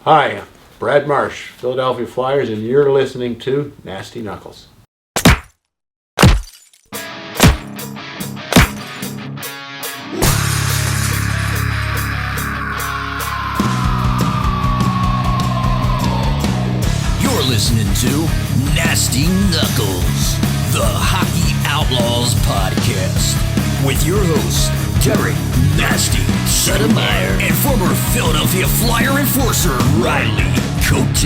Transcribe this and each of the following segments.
Hi, Brad Marsh, Philadelphia Flyers, and you're listening to Nasty Knuckles. You're listening to Nasty Knuckles, the Hockey Outlaws podcast, with your hosts, Derek Nasty Settlemyre and former Philadelphia Flyer enforcer Riley Cote,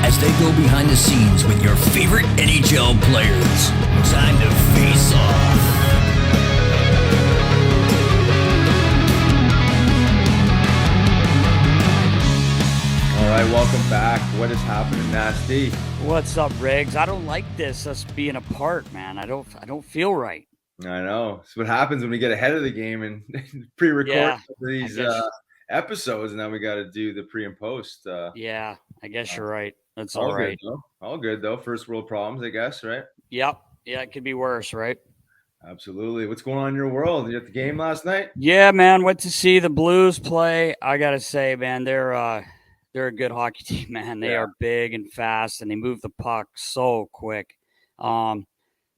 as they go behind the scenes with your favorite NHL players. Time to face off. All right, welcome back. What is happening, Nasty? What's up, Riggs? I don't like this, us being apart, man. I don't feel right. I know. It's what happens when we get ahead of the game and pre-record these episodes, and then we got to do the pre and post. Yeah, I guess you're right. That's all right. Good, though. All good, though. First world problems, I guess, right? Yep. Yeah, it could be worse, right? Absolutely. What's going on in your world? You at the game last night? Yeah, man. Went to see the Blues play. I gotta say, man, they're a good hockey team, man. They are big and fast, and they move the puck so quick.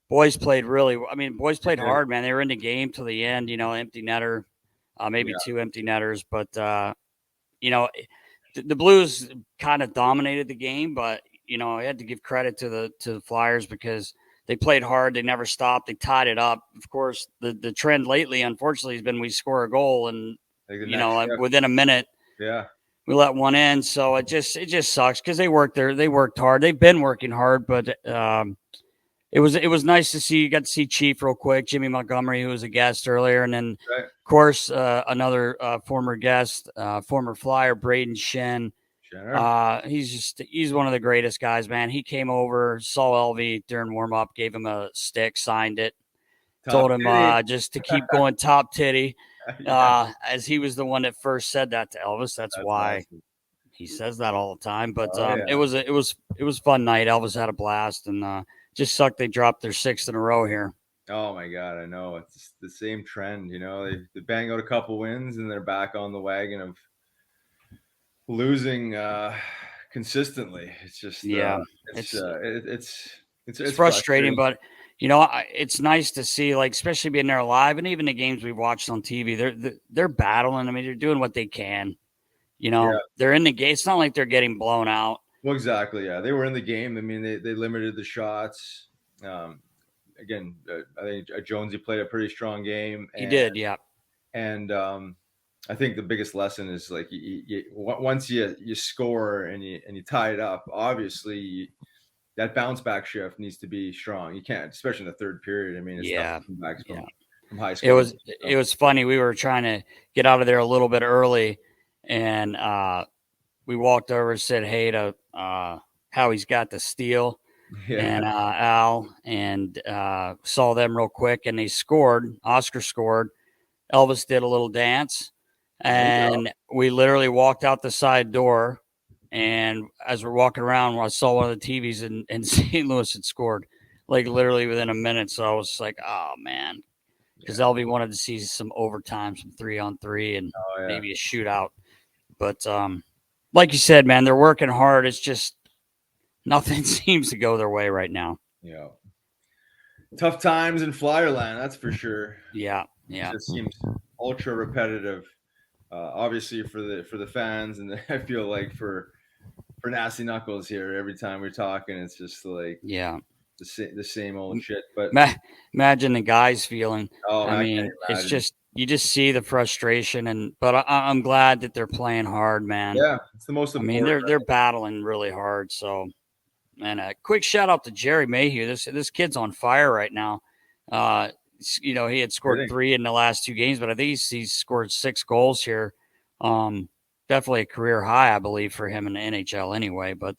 Boys played boys played hard, man. They were in the game till the end, empty netter, maybe two empty netters. But, the Blues kind of dominated the game, but, I had to give credit to the Flyers because they played hard. They never stopped. They tied it up. Of course, the trend lately, unfortunately, has been we score a goal and, within a minute. Yeah. We let one in. So it just sucks because they worked hard. They've been working hard, but, it was nice to see. You got to see Chief real quick, Jimmy Montgomery, who was a guest earlier, and then of course another former guest, former Flyer, Braden Shen. Sure. He's one of the greatest guys, man. He came over, saw LV during warm up, gave him a stick, signed it, told him just to keep going top titty, as he was the one that first said that to Elvis. That's why awesome. He says that all the time. But it was a fun night. Elvis had a blast, and just sucked they dropped their sixth in a row here. Oh my God, I know. It's the same trend, They bang out a couple wins and they're back on the wagon of losing consistently. It's just it's frustrating, but it's nice to see, like, especially being there live, and even the games we've watched on TV. They're battling. I mean, they're doing what they can. They're in the game. It's not like they're getting blown out. Well, exactly. Yeah, they were in the game. I mean, they limited the shots. Again, I think Jonesy played a pretty strong game. He did, yeah. And I think the biggest lesson is, like, once you score and you tie it up, obviously that bounce back shift needs to be strong. You can't, especially in the third period. I mean, it's tough to come back from high score. It was funny. We were trying to get out of there a little bit early, and we walked over and said hey to Howie's got the steal and Al, and saw them real quick, and they scored. Oscar scored. Elvis did a little dance, and we literally walked out the side door. And as we're walking around, I saw one of the TVs in St. Louis had scored, like, literally within a minute. So I was like, oh, man, because LV wanted to see some overtime, some 3-on-3, and maybe a shootout. But like you said, man, they're working hard. It's just nothing seems to go their way right now. Yeah. Tough times in Flyerland, that's for sure. Yeah. It just seems ultra repetitive. Obviously for the fans, and I feel like for Nasty Knuckles here, every time we're talking, it's just like the same old shit. But imagine the guys feeling. I mean, it's just, you just see the frustration, but I'm glad that they're playing hard, man. Yeah, it's the most important. I mean, they're battling really hard. So, and a quick shout out to Jerry Mayhew. This kid's on fire right now. He had scored 3 in the last 2 games, but I think he's scored 6 goals here. Definitely a career high, I believe, for him in the NHL anyway. But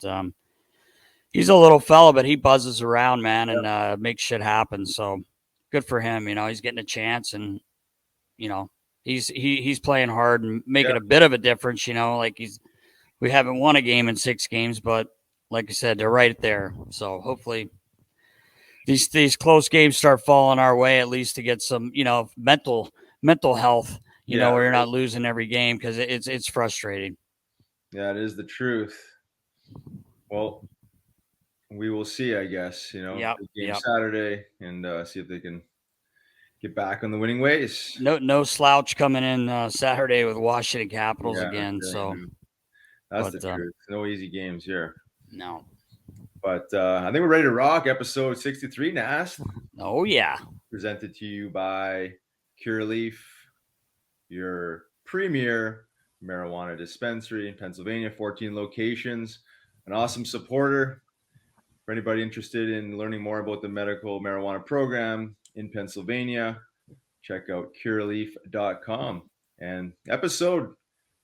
he's a little fella, but he buzzes around, man, and makes shit happen. So good for him. He's getting a chance, and he's playing hard and making a bit of a difference. We haven't won a game in 6 games, but like I said, they're right there. So hopefully these close games start falling our way, at least to get some, mental health, where you're not losing every game, because it's frustrating. Yeah, it is the truth. Well, we will see, I guess. Yep, Big game yep. Saturday, and see if they can get back on the winning ways. No slouch coming in Saturday with Washington Capitals Yeah, again. okay, So no. That's the truth. No easy games here. no. But I think we're ready to rock. Episode 63, Nast. Oh yeah. Presented to you by Cureleaf, your premier marijuana dispensary in Pennsylvania, 14 locations, an awesome supporter. For anybody interested in learning more about the medical marijuana program in Pennsylvania, check out cureleaf.com. And episode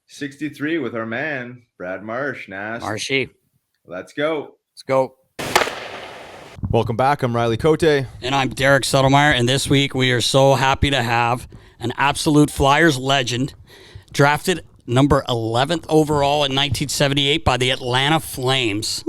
63 with our man, Brad Marsh. Nast. Marshy. Let's go. Let's go. Welcome back. I'm Riley Cote. And I'm Derek Settlemyre. And this week we are so happy to have an absolute Flyers legend, drafted number 11th overall in 1978 by the Atlanta Flames.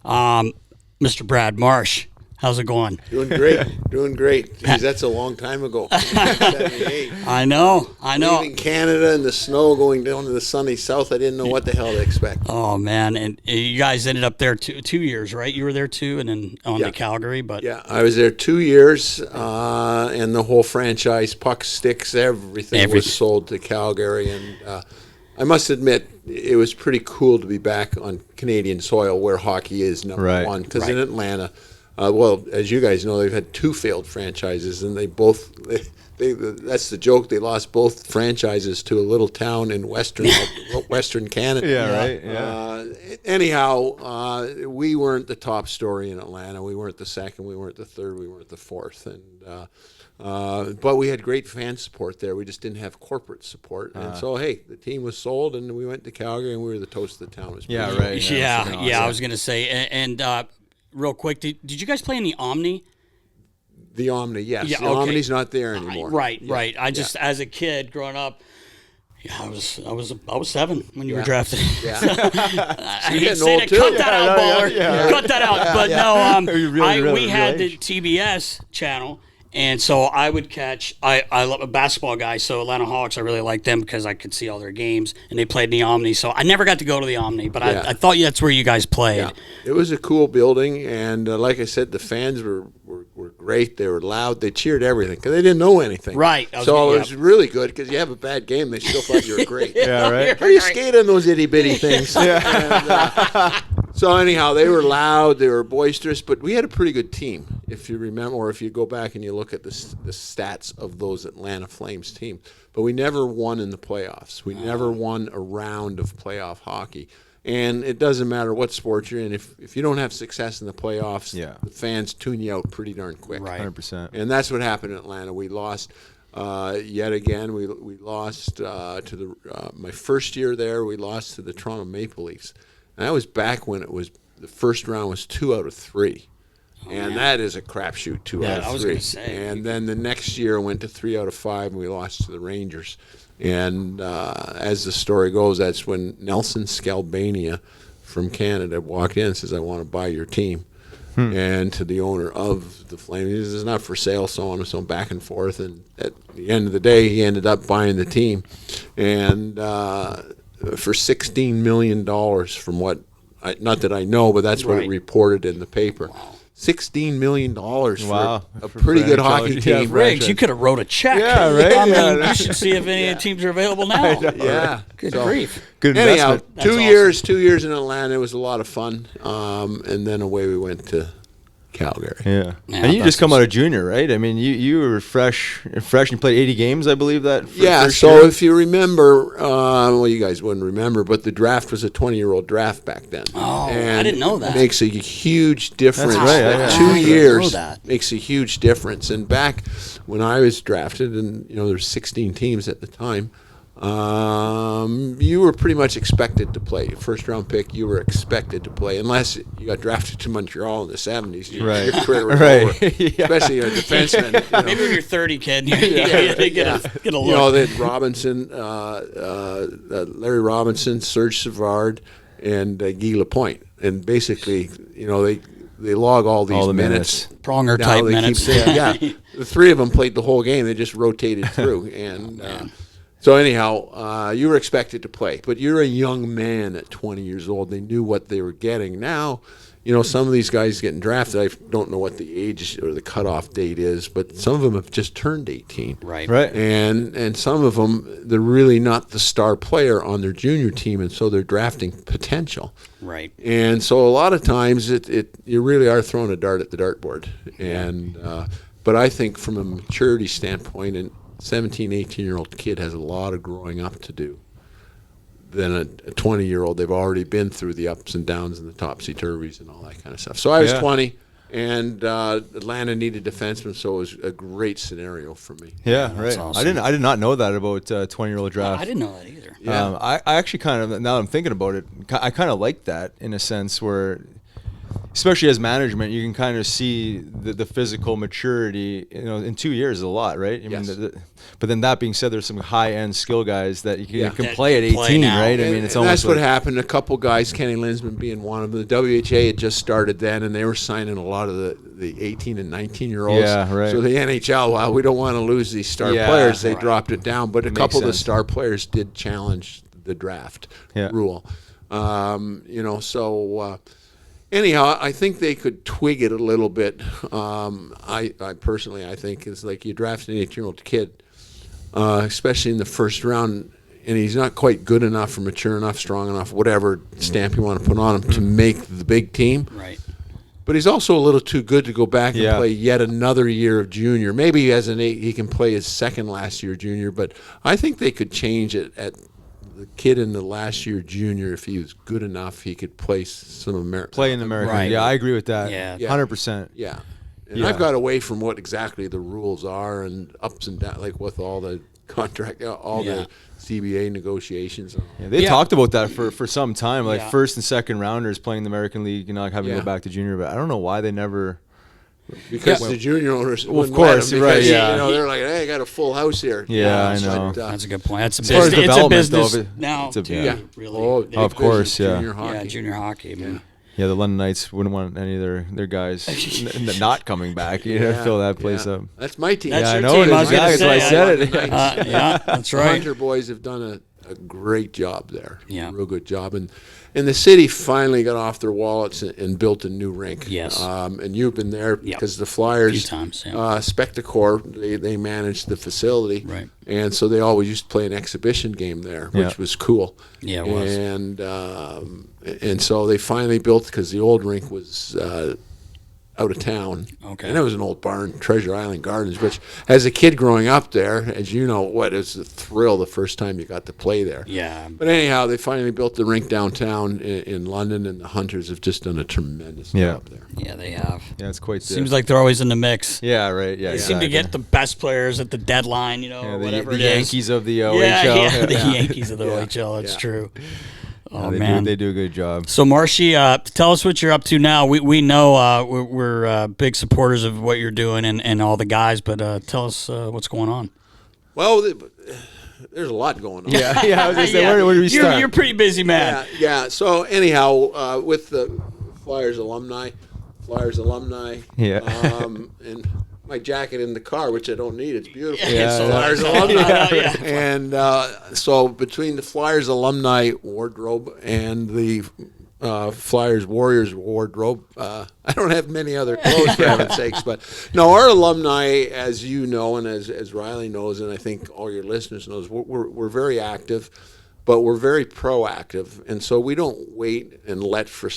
Mr. Brad Marsh. How's it going? Doing great. Jeez, that's a long time ago. 78. I know. Leaving Canada in the snow, going down to the sunny south, I didn't know what the hell to expect. Oh, man. And you guys ended up there 2 years, right? You were there too, and then on to Calgary. But yeah, I was there 2 years, and the whole franchise, puck, sticks, everything was sold to Calgary. And I must admit, it was pretty cool to be back on Canadian soil where hockey is number one. Because in Atlanta, well, as you guys know, they've had 2 failed franchises, and they that's the joke. They lost both franchises to a little town in Western Canada. Yeah, right. Yeah. Anyhow, we weren't the top story in Atlanta. We weren't the second. We weren't the third. We weren't the fourth. And but we had great fan support there. We just didn't have corporate support. And so, hey, the team was sold, and we went to Calgary, and we were the toast of the town. It was Yeah, pretty right. yeah, I was going to say. And real quick, did you guys play in the Omni? The Omni, yes. Yeah, the Omni's not there anymore. Right. I just, as a kid growing up, I was 7 when you were drafted. Yeah. I hate to say that. Cut that out, baller. Cut that out. But no, we had the TBS channel. And so I would catch. I love a basketball guy, so Atlanta Hawks. I really liked them because I could see all their games, and they played in the Omni. So I never got to go to the Omni, but I thought that's where you guys played. Yeah. It was a cool building, and like I said, the fans were great. They were loud. They cheered everything because they didn't know anything. Right. So it was really good because you have a bad game, they still thought you were great. Yeah, right. How do you skate on those itty bitty things? And, so anyhow, they were loud, they were boisterous, but we had a pretty good team, if you remember, or if you go back and you look at the stats of those Atlanta Flames team. But we never won in the playoffs. We never won a round of playoff hockey. And it doesn't matter what sport you're in. If you don't have success in the playoffs, the fans tune you out pretty darn quick. Right. 100%. And that's what happened in Atlanta. We lost yet again. We lost to the my first year there. We lost to the Toronto Maple Leafs. And that was back when it was the first round was 2 out of 3. And that is a crapshoot, 2 out of 3. I was going to say. And then the next year went to 3 out of 5, and we lost to the Rangers. And as the story goes, that's when Nelson Scalbania from Canada walked in and says, I want to buy your team. And to the owner of the Flames, he says, it's not for sale, so on and so on, back and forth. And at the end of the day, he ended up buying the team. And for $16 million from what, not that I know, but that's what it reported in the paper. Wow. $16 million for a pretty good hockey team. Riggs, you could have wrote a check. Yeah, right. I mean, you should see if any teams are available now. Yeah. Good grief. Good Anyhow, investment. 2 years in Atlanta. It was a lot of fun. And then away we went to Calgary. Yeah. And you just come out of junior, right? I mean, you were fresh and played 80 games, I believe that. So year. If you remember, well, you guys wouldn't remember, but the draft was a 20-year-old draft back then. Oh, I didn't know that. Makes a huge difference. That's right. 2 years makes a huge difference. And back when I was drafted, and there's 16 teams at the time, you were pretty much expected to play. First round pick, you were expected to play, unless you got drafted to Montreal in the 70s. Your career was over, especially a defenseman. Maybe when you're 30, kid, you get a look. They had Robinson, Larry Robinson, Serge Savard, and Guy Lapointe, and basically, they log all the minutes. Pronger type minutes. The 3 of them played the whole game. They just rotated through, and. So anyhow, you were expected to play, but you're a young man at 20 years old. They knew what they were getting. Now, some of these guys getting drafted, I don't know what the age or the cutoff date is, but some of them have just turned 18. Right. And some of them, they're really not the star player on their junior team, and so they're drafting potential. Right. And so a lot of times you really are throwing a dart at the dartboard. And but I think from a maturity standpoint, and 17, 18-year-old kid has a lot of growing up to do than a 20-year-old. They've already been through the ups and downs and the topsy-turvies and all that kind of stuff. So I was 20, and Atlanta needed defensemen, so it was a great scenario for me. Yeah, right. Awesome. I did not know that about 20-year-old draft. I didn't know that either. Yeah. I actually kind of, now that I'm thinking about it, I kind of like that in a sense where, especially as management, you can kind of see the physical maturity. In 2 years is a lot, right? I Yes. mean, but then that being said, there's some high-end skill guys that you can That play at can play 18, now. right? I mean, it's and almost that's what like, happened. A couple guys, Kenny Linsman being one of them. The WHA had just started then, and they were signing a lot of the 18 and 19-year-olds. Yeah, right. So the NHL, well, we don't want to lose these star Yeah, players. They right. dropped it down, but a Makes couple of the sense. star players did challenge the draft rule. Anyhow, I think they could twig it a little bit. I personally, I think it's like you draft an 18-year-old kid, especially in the first round, and he's not quite good enough or mature enough, strong enough, whatever stamp you want to put on him to make the big team. Right. But he's also a little too good to go back and Yeah. play yet another year of junior. Maybe as an 8, he can play his second last year junior, but I think they could change it at the kid in the last year junior. If he was good enough, he could play some American. play in America. Right. Yeah, I agree with that. Yeah. 100%. Yeah. And Yeah. I've got away from what exactly the rules are and ups and downs, like with all the contract, all Yeah. the CBA negotiations. And all. Yeah, they talked about that for some time, like Yeah. first and second rounders playing the American League, not having to Yeah. go back to junior. But I don't know why they never. Because the junior owners, Well, of wouldn't let course, them right, because, yeah. they're like, hey, I got a full house here. Yeah, I But, know. That's a good point. That's a As far as business. It's a development, though, business if now, it's a- too, yeah. really. Oh, They- Of course, yeah. Junior hockey. Yeah, junior hockey. I mean, Yeah, the London Knights wouldn't want any of their guys not coming back. Fill that place up. That's my team. That's Yeah, I your know team. it is. I was gonna Yeah, that's why I say, said it. yeah, that's The right. Hunter boys have done a great job there. Yeah. A real good job. And the city finally got off their wallets and built a new rink. Yes. And you've been there Yep. because the A few Flyers, times, yeah. Spectacor, they managed the facility. Right. And so they always used to play an exhibition game there, which Yeah. was cool. Yeah, it was. And so they finally built, because the old rink was out of town. Okay. And it was an old barn, Treasure Island Gardens, which as a kid growing up there, as you know, it was a thrill the first time you got to play there. Yeah. But anyhow, they finally built the rink downtown in London, and the Hunters have just done a tremendous job there. Yeah, they have. Yeah, it's quite. Seems like they're always in the mix. Yeah, right. Yeah, They seem to get the best players at the deadline, or the, whatever the it is. Yankees of the OHL. Yeah, the Yankees of the Yeah. OHL. It's Yeah. true. Oh, they man. they do a good job. So, Marshy, tell us what you're up to now. We know we're big supporters of what you're doing and all the guys, but tell us what's going on. Well, there's a lot going on. Yeah, I was gonna say, Yeah. where do we start? You're pretty busy, man. Yeah. So anyhow, with the Flyers alumni, Yeah. and my jacket in the car, which I don't need. It's beautiful. Yeah, It's yeah. Flyers alumni. Yeah. And so between the Flyers alumni wardrobe and the Flyers Warriors wardrobe, I don't have many other clothes, for heaven's sakes. But no, our alumni, as you know, and as Riley knows, and I think all your listeners knows, we're very active, but we're very proactive, and so we don't wait and let for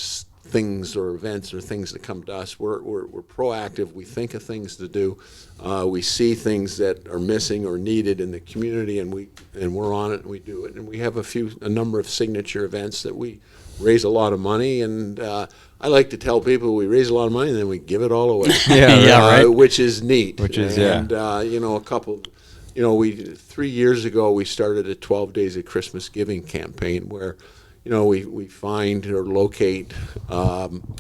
things or events or things that come to us. We're proactive. We think of things to do. We see things that are missing or needed in the community, and we're on it and we do it. And we have a number of signature events that we raise a lot of money. And I like to tell people we raise a lot of money and then we give it all away. Yeah, right. Which is neat. Which is, and a couple. 3 years ago we started a 12 Days of Christmas Giving campaign where, we find or locate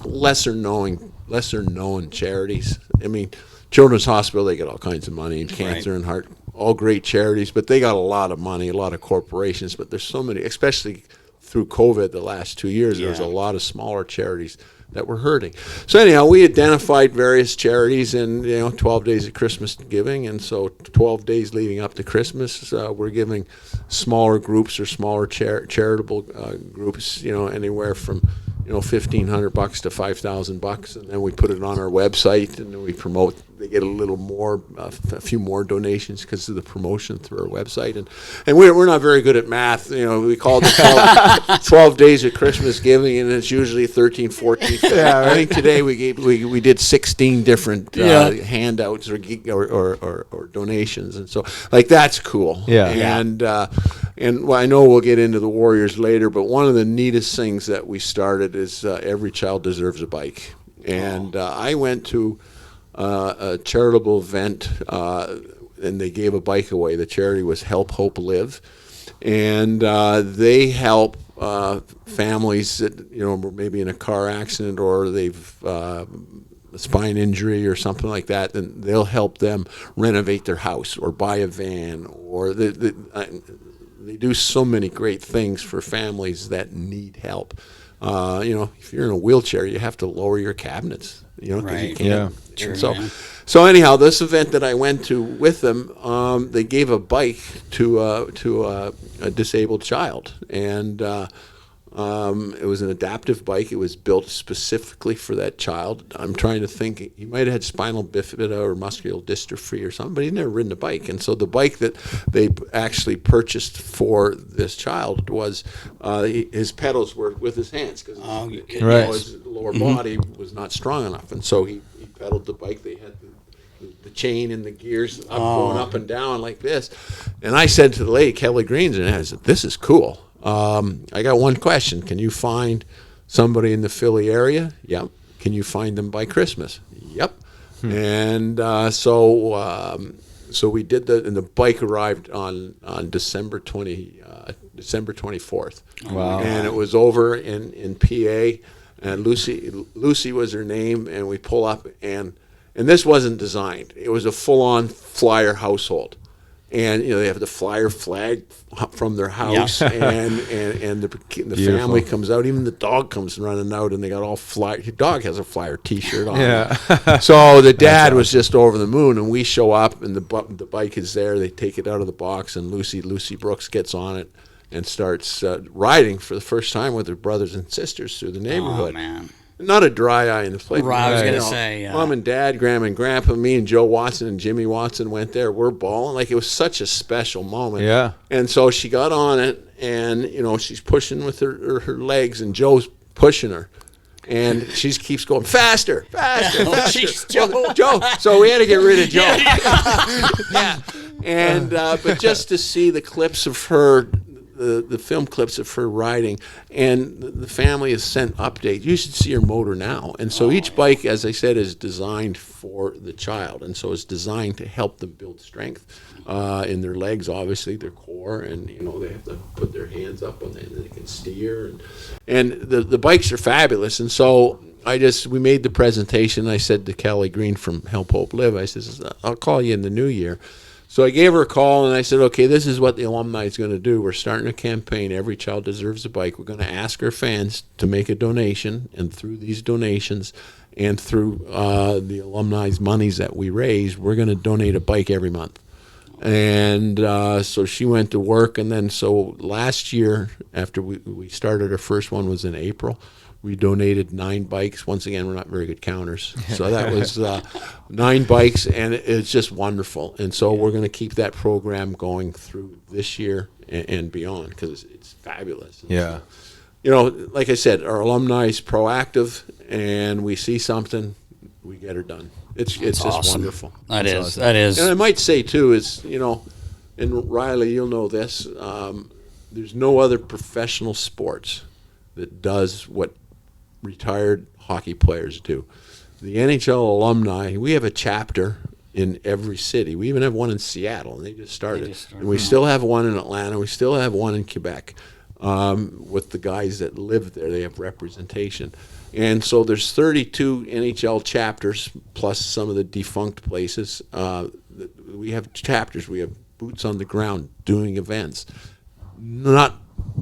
lesser known charities. I mean, Children's Hospital, they get all kinds of money, and cancer and heart, all great charities, but they got a lot of money, a lot of corporations. But there's so many, especially through COVID the last 2 years, there was a lot of smaller charities that were hurting. So anyhow, we identified various charities, and 12 days of Christmas giving, and so 12 days leading up to Christmas, we're giving smaller groups or smaller charitable groups, anywhere from $1,500 to $5,000, and then we put it on our website, and then we promote. They get a little more, a few more donations because of the promotion through our website, and we're not very good at math. We called it 12 days of Christmas giving, and it's usually 13, 14. Yeah, right. I think today we did 16 different handouts or donations, and so that's cool. Yeah, and I know we'll get into the Warriors later, but one of the neatest things that we started is Every Child Deserves a Bike. And I went to a charitable event, and they gave a bike away. The charity was Help Hope Live. And they help families that, were maybe in a car accident or they've a spine injury or something like that, and they'll help them renovate their house or buy a van, or they do so many great things for families that need help. If you're in a wheelchair, you have to lower your cabinets, because you can't. True, so anyhow, this event that I went to with them, they gave a bike to a disabled child, and it was an adaptive bike. It was built specifically for that child. I'm trying to think. He might have had spinal bifida or muscular dystrophy or something, but he'd never ridden a bike. And so the bike that they actually purchased for this child was his pedals were with his hands because his lower body was not strong enough. And so he pedaled the bike. They had the chain and the gears going up and down like this. And I said to the lady, Kelly Greens, and I said, "This is cool. I got one question. Can you find somebody in the Philly area? Yep. Can you find them by Christmas? Yep." And so we did that, and the bike arrived on December 24th. Wow. And it was over in PA, and Lucy was her name, and we pull up, and this wasn't designed. It was a full-on flyer household. And they have the flyer flag from their house, and the family comes out. Even the dog comes running out, and they got all flyer. The dog has a flyer T-shirt on. Yeah. So the dad was just over the moon, and we show up, and the bike is there. They take it out of the box, and Lucy Brooks gets on it and starts riding for the first time with her brothers and sisters through the neighborhood. Oh man. Not a dry eye in the place. Right, I was going to say. Mom and Dad, Grandma and Grandpa, me and Joe Watson and Jimmy Watson went there. We're bawling. It was such a special moment. Yeah. And so she got on it, and, she's pushing with her legs, and Joe's pushing her. And she keeps going, faster. Geez, Joe. Joe. So we had to get rid of Joe. Yeah. And, but just to see the clips of her, the film clips of her riding, and the family has sent updates. You should see her motor now. And so each bike, as I said, is designed for the child, and so it's designed to help them build strength in their legs, obviously their core, and they have to put their hands up and they can steer, and the bikes are fabulous. And so we made the presentation. I said to Kelly Green from Help Hope Live, I says, "I'll call you in the new year." So I gave her a call, and I said, "Okay, this is what the Alumni is going to do. We're starting a campaign, Every Child Deserves a Bike. We're going to ask our fans to make a donation, and through these donations and through the Alumni's monies that we raise, we're going to donate a bike every month." And so she went to work, and then so last year, after we started, our first one was in April. We donated 9 bikes. Once again, we're not very good counters. So that was 9 bikes, and it's just wonderful. And so we're going to keep that program going through this year and beyond because it's fabulous. Yeah. Like I said, our alumni is proactive, and we see something, we get her done. It's just awesome. Wonderful. That is. Awesome. That is. And I might say, too, is, and Riley, you'll know this, there's no other professional sports that does what retired hockey players do. The NHL Alumni, we have a chapter in every city. We even have one in Seattle, and they just started. And we still have one in Atlanta. We still have one in Quebec with the guys that live there. They have representation. And so there's 32 NHL chapters, plus some of the defunct places. We have chapters. We have boots on the ground doing events. Not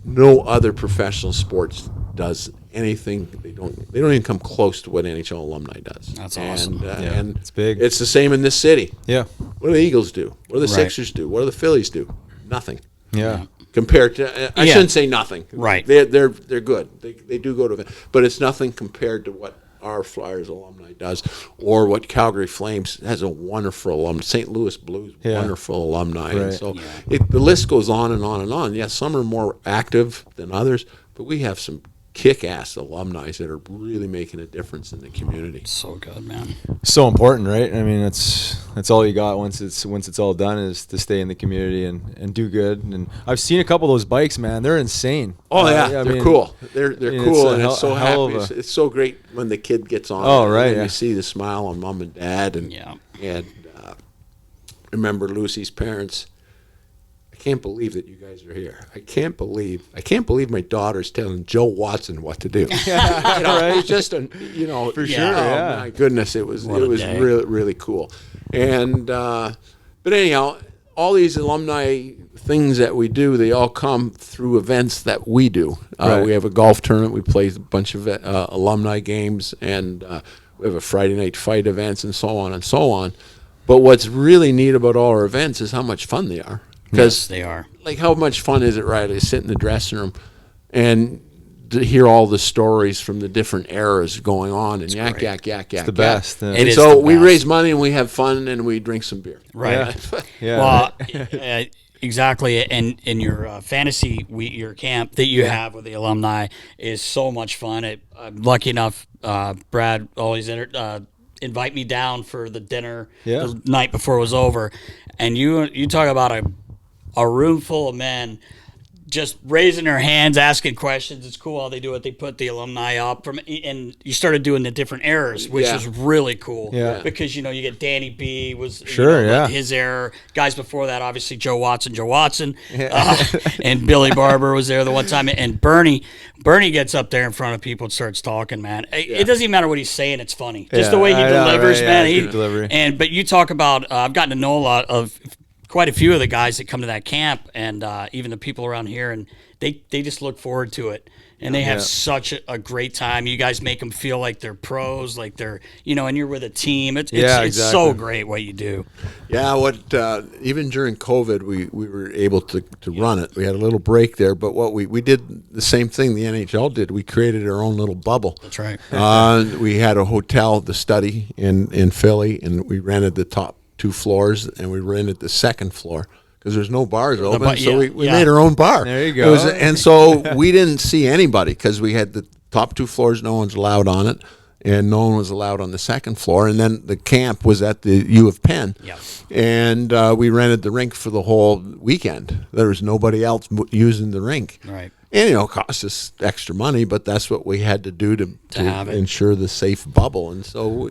no other professional sports does anything. They don't even come close to what NHL Alumni does. That's awesome. And it's big. It's the same in this city. Yeah. What do the Eagles do? What do the Right. Sixers do? What do the Phillies do? Nothing. Yeah. Compared to, I Yeah. shouldn't say nothing. Right. They're good. They do go to, but it's nothing compared to what our Flyers alumni does, or what Calgary Flames has a wonderful alumni. St. Louis Blues, Yeah. wonderful alumni. And Right. so the list goes on and on and on. Yes, some are more active than others, but we have some kick-ass alumni that are really making a difference in the community. So good, man. So important, right? I mean, that's all you got once it's all done, is to stay in the community and do good. And I've seen a couple of those bikes, man. They're insane. Oh yeah, I they're mean, cool. They're it's cool, a and hell- it's so a hell happy. of a- It's so great when the kid gets on. Oh, it, right, and yeah. you see the smile on mom and dad, and Yeah. and remember Lucy's parents. I can't believe that you guys are here. I can't believe my daughter's telling Joe Watson what to do. It's just For Yeah. sure. Oh Yeah. my goodness, it was What a day. really really cool. And but anyhow, all these alumni things that we do, they all come through events that we do. Right. We have a golf tournament. We play a bunch of alumni games, and we have a Friday night fight events, and so on and so on. But what's really neat about all our events is how much fun they are. Yes, Because they are. like, how much fun is it, Riley, to sit in the dressing room and to hear all the stories from the different eras going on, and yak. It's the best. And It is so the we best. raise money and we have fun and we drink some beer. Right. Yeah. Well, exactly. And in your fantasy your camp that you have with the alumni is so much fun. I'm lucky enough, Brad always invite me down for the dinner the night before it was over, and you talk about a room full of men just raising their hands, asking questions. It's cool how they do it. They put the alumni up and you started doing the different errors, which Yeah. is really cool. Yeah. Because you get Danny B was Sure, yeah. his error. Guys before that, obviously Joe Watson, and Billy Barber was there the one time, and Bernie gets up there in front of people and starts talking. Man, it doesn't even matter what he's saying; it's funny. Just the way he I know, delivers, right? man. Yeah, He good delivery. But you talk about I've gotten to know a lot of quite a few of the guys that come to that camp, and even the people around here, and they just look forward to it, and they have such a great time. You guys make them feel like they're pros, like they're and you're with a team. It's exactly. so great what you do. Yeah, even during COVID, we were able to run it. We had a little break there, but what we did the same thing the NHL did. We created our own little bubble. That's right. We had a hotel, the Study in Philly, and we rented the top 2 floors, and we rented the second floor because there's no bars open. So we made our own bar. There you go. And so we didn't see anybody because we had the top 2 floors. No one's allowed on it, and no one was allowed on the second floor. And then the camp was at the U of Penn. Yeah. And we rented the rink for the whole weekend. There was nobody else using the rink. Right. And, it cost us extra money, but that's what we had to do to have it. ensure the safe bubble. And so,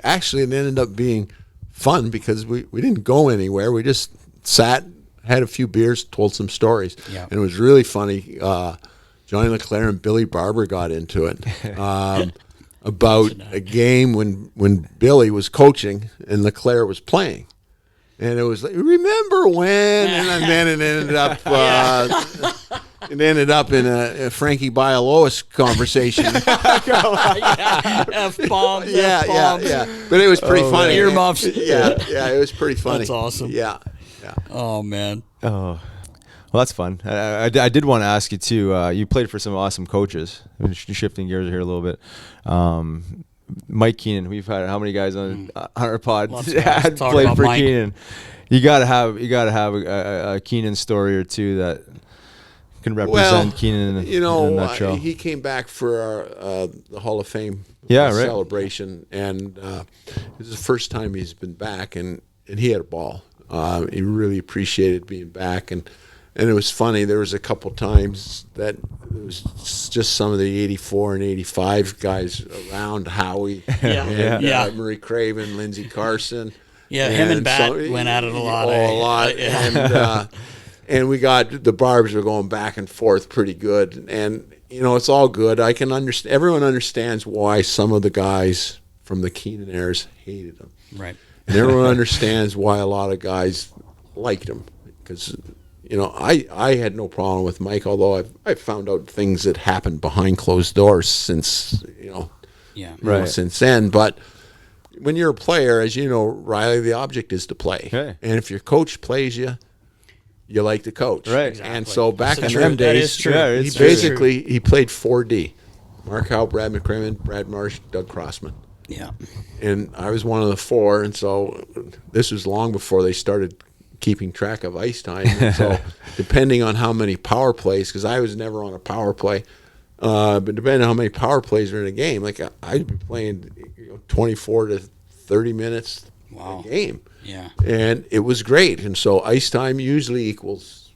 actually it ended up being fun because we didn't go anywhere. We just sat, had a few beers, told some stories. Yeah. And it was really funny. Johnny LeClaire and Billy Barber got into it about a game when Billy was coaching and LeClaire was playing. And it was like, remember when? And then it ended up in a Frankie Bialowas conversation. F-bombs. Yeah. But it was pretty funny. Earmuffs. Yeah, it was pretty funny. That's awesome. Yeah. Oh man. Oh, well, that's fun. I did want to ask you too. You played for some awesome coaches. Shifting gears here a little bit. Mike Keenan. We've had how many guys on our pod Lots of guys had talk played about for Mike. Keenan. You gotta have a Keenan story or two that can represent Keenan in a nutshell. He came back for the Hall of Fame right. celebration, and it was the first time he's been back, and he had a ball. He really appreciated being back, and it was funny. There was a couple times that it was just some of the 84 and 85 guys around, Howie, and Murray Craven, Lindsey Carson. Yeah, him and Bat went at it a lot. A lot. And we got the Barbs were going back and forth pretty good. And, it's all good. I can understand. Everyone understands why some of the guys from the Keenan eras hated him. Right. And everyone understands why a lot of guys liked him because, I had no problem with Mike, although I've found out things that happened behind closed doors since, since then. But when you're a player, as you know, Riley, the object is to play. Okay. And if your coach plays you, you like the coach. Right. Exactly. And so back in true. them That days, is true. Yeah, he it's basically played 4D. Mark Howe, Brad McCrimmon, Brad Marsh, Doug Crossman. Yeah. And I was one of the 4, and so this was long before they started keeping track of ice time. And so depending on how many power plays, because I was never on a power play, but depending on how many power plays are in a game, like I'd be playing 24 to 30 minutes Wow. a game. Yeah. And it was great. And so ice time usually equals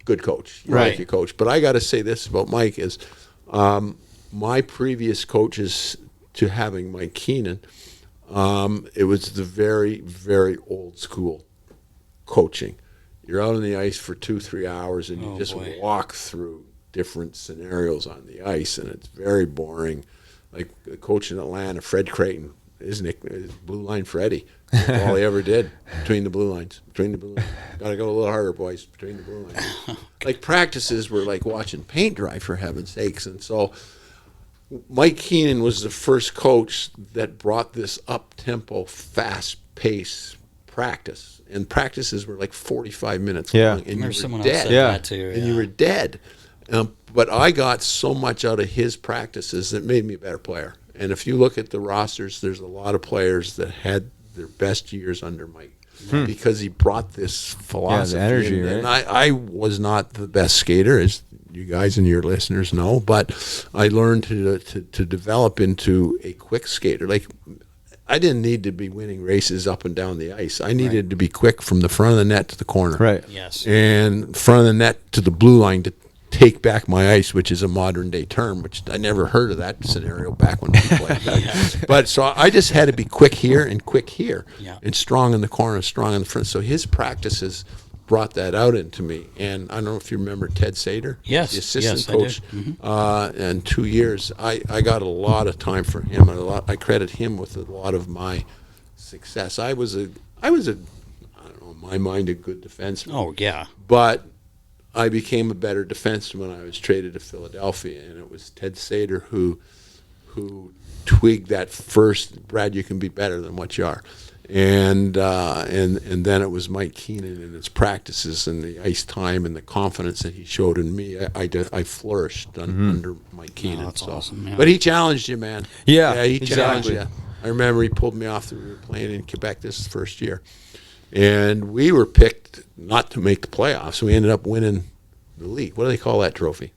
good coach. You Right. like your coach. But I got to say this about Mike is my previous coaches to having Mike Keenan, it was the very, very old school coaching. You're out on the ice for 2-3 hours and you just walk through different scenarios on the ice, and it's very boring. Like the coach in Atlanta, Fred Creighton, his nickname is Blue Line Freddy. That's all he ever did. Between the blue lines. Gotta go a little harder, boys. Between the blue lines. Like practices were like watching paint dry, for heaven's sakes. And so Mike Keenan was the first coach that brought this up-tempo, fast-paced practice. And practices were like 45 minutes Yeah. long. And you Remember were someone dead. else said Yeah. that too. And you were dead. But I got so much out of his practices that made me a better player. And if you look at the rosters, there's a lot of players that had their best years under Mike because he brought this philosophy. Yeah, the energy, in. right? And I was not the best skater, as you guys and your listeners know, but I learned to develop into a quick skater. Like, I didn't need to be winning races up and down the ice. I needed to be quick from the front of the net to the corner. Right. Yes. And front of the net to the blue line to take back my ice, which is a modern day term, which I never heard of that scenario back when we played. But so I just had to be quick here and quick here, and strong in the corner, strong in the front. So his practices brought that out into me. And I don't know if you remember Ted Sater, Yes, the assistant yes, I coach, and 2 years. I got a lot of time for him, and I credit him with a lot of my success. I was a I don't know, in my mind, a good defenseman. Oh yeah. But I became a better defenseman when I was traded to Philadelphia, and it was Ted Sater who twigged that first, Brad, you can be better than what you are. And then it was Mike Keenan and his practices and the ice time and the confidence that he showed in me. I flourished under Mike Keenan. that's awesome, yeah. But he challenged you, man. Yeah, he challenged exactly. you. I remember he pulled me off. We were playing in Quebec this first year. And we were picked not to make the playoffs. We ended up winning the league. What do they call that trophy?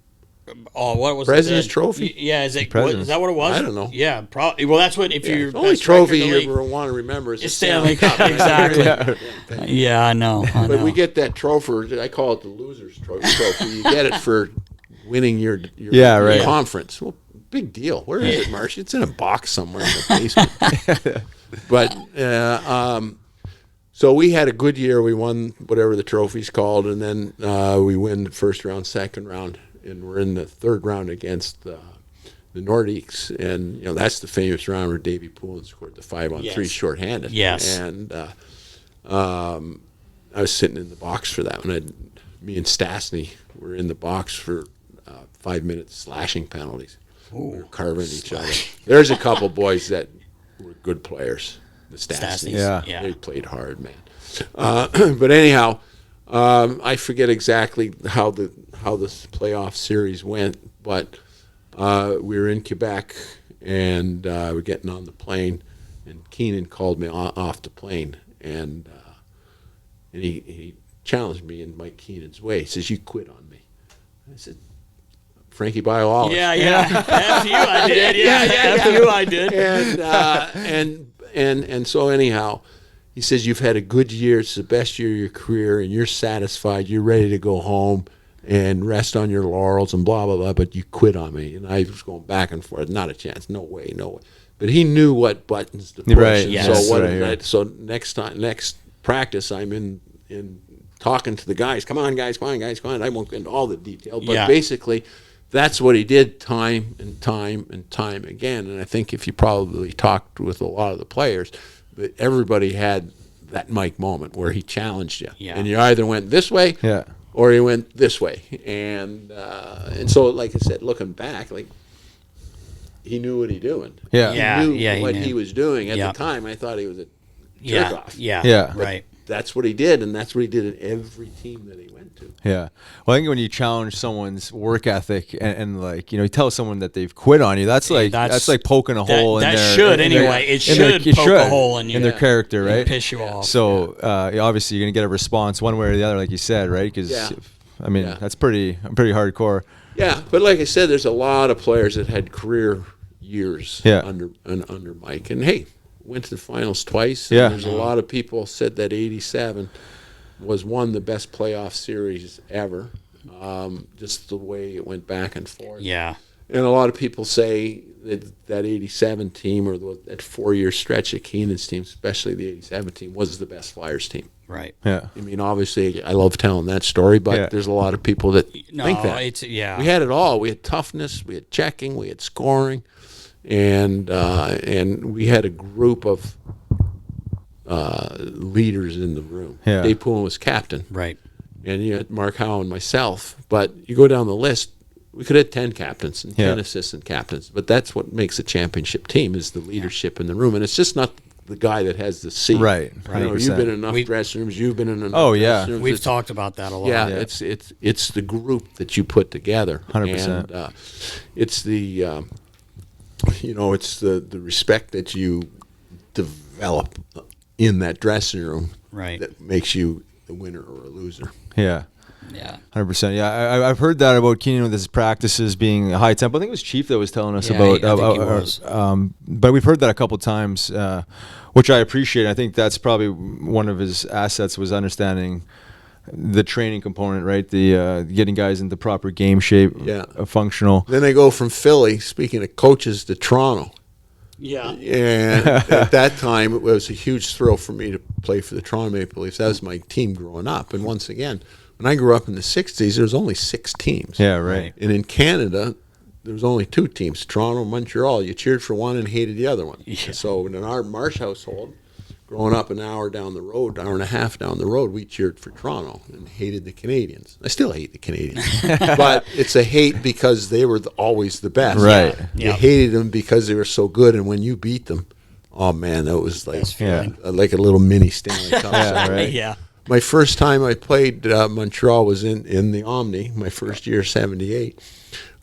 Oh, what was President's it? Trophy? Yeah, is that what it was? I don't know. Yeah, probably. Well, that's what if Yeah, you're the only best record trophy in the you league. ever want to remember is the It's Stanley Cup. Exactly. Yeah, I know. But we get that trophy. I call it the loser's trophy. You get it for winning your right. conference. Well, big deal. Where is it, Marsh? It's in a box somewhere in the basement. But so we had a good year. We won whatever the trophy's called, and then we win the first round, second round, and we're in the third round against the Nordiques. And that's the famous round where Davey Poulin scored the 5-on-3 shorthanded. Yes. And I was sitting in the box for that one. Me and Stastny were in the box for 5-minute slashing penalties. We were carving each other. There's a couple boys that were good players. The Stastnys. Yeah. They played hard, man. But anyhow, I forget exactly how this playoff series went, but we were in Quebec and we're getting on the plane, and Keenan called me off the plane, and he challenged me in Mike Keenan's way. He says, "You quit on me." I said, "Frankie Biowallace." Yeah. After you, I did. After you, I did. And so anyhow, he says, "You've had a good year. It's the best year of your career, and you're satisfied. You're ready to go home and rest on your laurels and blah, blah, blah, but you quit on me." And I was going back and forth. Not a chance. No way. But he knew what buttons to push. Right, And yes. So next practice, I'm in talking to the guys. Come on, guys. I won't get into all the detail, but basically that's what he did time and time and time again. And I think if you probably talked with a lot of the players, but everybody had that Mike moment where he challenged you. Yeah. And you either went this way or he went this way. And so, like I said, looking back, like, he knew what he doing. Yeah. He knew he what knew. he was doing. At Yeah. the time, I thought he was a Yeah, jerk-off. Yeah. right. That's what he did, and that's what he did in every team that he went to. Yeah. Well, I think when you challenge someone's work ethic and like, you tell someone that they've quit on you, that's like that's like poking a hole in that their. should in their- anyway. It in their- should poke a hole in you. in their character, and right? piss you off. So obviously you're gonna get a response one way or the other, like you said, right? Because Yeah. I mean Yeah. that's pretty hardcore. Yeah, but like I said, there's a lot of players that had career years Yeah. under Mike, and hey, went to the finals twice. And Yeah. there's a lot of people said that '87 was one of the best playoff series ever. Just the way it went back and forth. Yeah. And a lot of people say that '87 team, or that 4-year stretch of Keenan's team, especially the '87 team, was the best Flyers team. Right. Yeah. I mean, obviously, I love telling that story, but Yeah. there's a lot of people that No, think that. it's We had it all. We had toughness, we had checking, we had scoring, and we had a group of leaders in the room. Yeah. Dave Poulin was captain, right. and you had Mark Howe and myself. But you go down the list, we could have 10 captains and 10 Yeah. assistant captains. But that's what makes a championship team, is the leadership in the room. And it's just not the guy that has the seat. Right. You know, 100%. you've been in enough We- dressing rooms. You've been in enough Oh, yeah. dressing rooms. We've It's- talked about that a lot. yeah, Yeah. it's the group that you put together. 100%. And it's the it's the respect that you develop in that dressing room Right. that makes you a winner or a loser. Yeah. Yeah. 100%. Yeah, I've heard that about Keenan with his practices being a high tempo. I think it was Chief that was telling us Yeah, about. I think he was. But we've heard that a couple times, which I appreciate. I think that's probably one of his assets, was understanding the training component, right? The getting guys into proper game shape, Yeah. functional. Then they go from Philly, speaking of coaches, to Toronto. Yeah. And at that time, it was a huge thrill for me to play for the Toronto Maple Leafs. That was my team growing up. And once again, when I grew up in the 60s, there was only 6 teams. Yeah, right. And in Canada, there was only 2 teams, Toronto and Montreal. You cheered for one and hated the other one. Yeah. So in our Marsh household, growing up an hour down the road, hour and a half down the road, we cheered for Toronto and hated the Canadians. I still hate the Canadians. But it's a hate because they were always the best. Right. You Yeah. hated them because they were so good, and when you beat them, oh man, that was like like a little mini Stanley Cup. Yeah, right. Yeah. My first time I played Montreal was in the Omni, my first year, 78.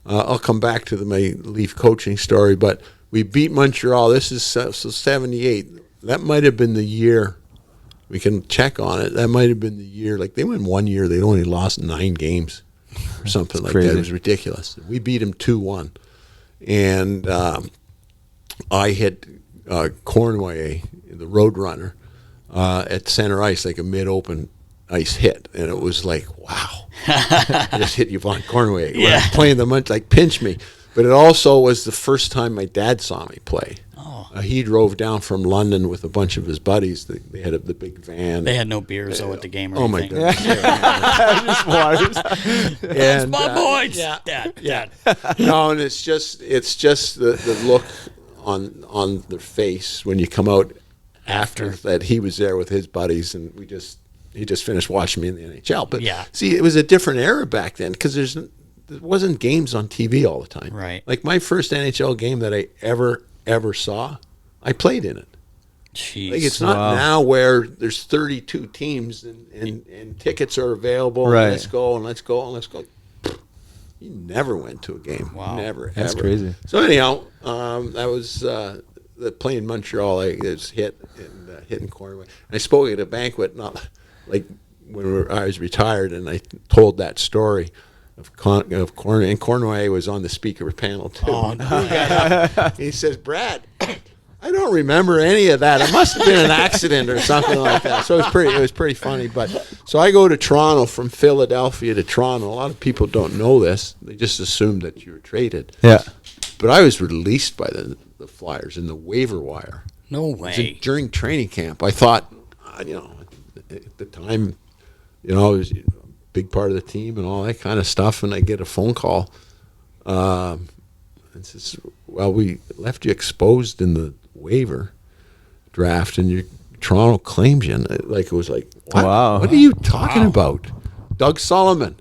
I'll come back to my Leaf coaching story, but we beat Montreal. This is so 78. That might have been the year. We can check on it. That might have been the year. Like, they went 1 year, they'd only lost 9 games or something like crazy. that. It was ridiculous. We beat them 2-1. And I hit Cornway, the Roadrunner, at center ice, like a mid-open ice hit. And it was like, wow. I just hit Yvonne Cornway. Yeah. Playing the munch, like, pinch me. But it also was the first time my dad saw me play. Oh. He drove down from London with a bunch of his buddies. They had the big van. They had no beers though at the game or Oh my anything. goodness! Just waters. And My boys. yeah, Dad. yeah. No, and it's just the look on their face when you come out after that he was there with his buddies, and he just finished watching me in the NHL. But Yeah. see, it was a different era back then because there wasn't games on TV all the time. Right. Like my first NHL game that I ever saw, I played in it. Jeez. Like, it's not Wow. now where there's 32 teams and tickets are available. Right. And let's go and let's go and let's go. You never went to a game. Wow. Never. That's ever. crazy. So anyhow, that was the playing Montreal. It was hit in Cornway. And I spoke at a banquet, not like when I was retired, and I told that story of Cornway. And Cornway was on the speaker panel too. Oh, no. He says, Brad, I don't remember any of that. It must have been an accident or something like that. So it was pretty funny. But so I go to Toronto from Philadelphia to Toronto. A lot of people don't know this. They just assume that you were traded. Yeah. But I was released by the Flyers in the waiver wire. No It was way. during training camp. I thought, at the time, I was a big part of the team and all that kind of stuff. And I get a phone call. And says, well, we left you exposed in the waiver draft, and Toronto claimed you. And it was like, what? Wow. What are you talking about? Doug Sullivan.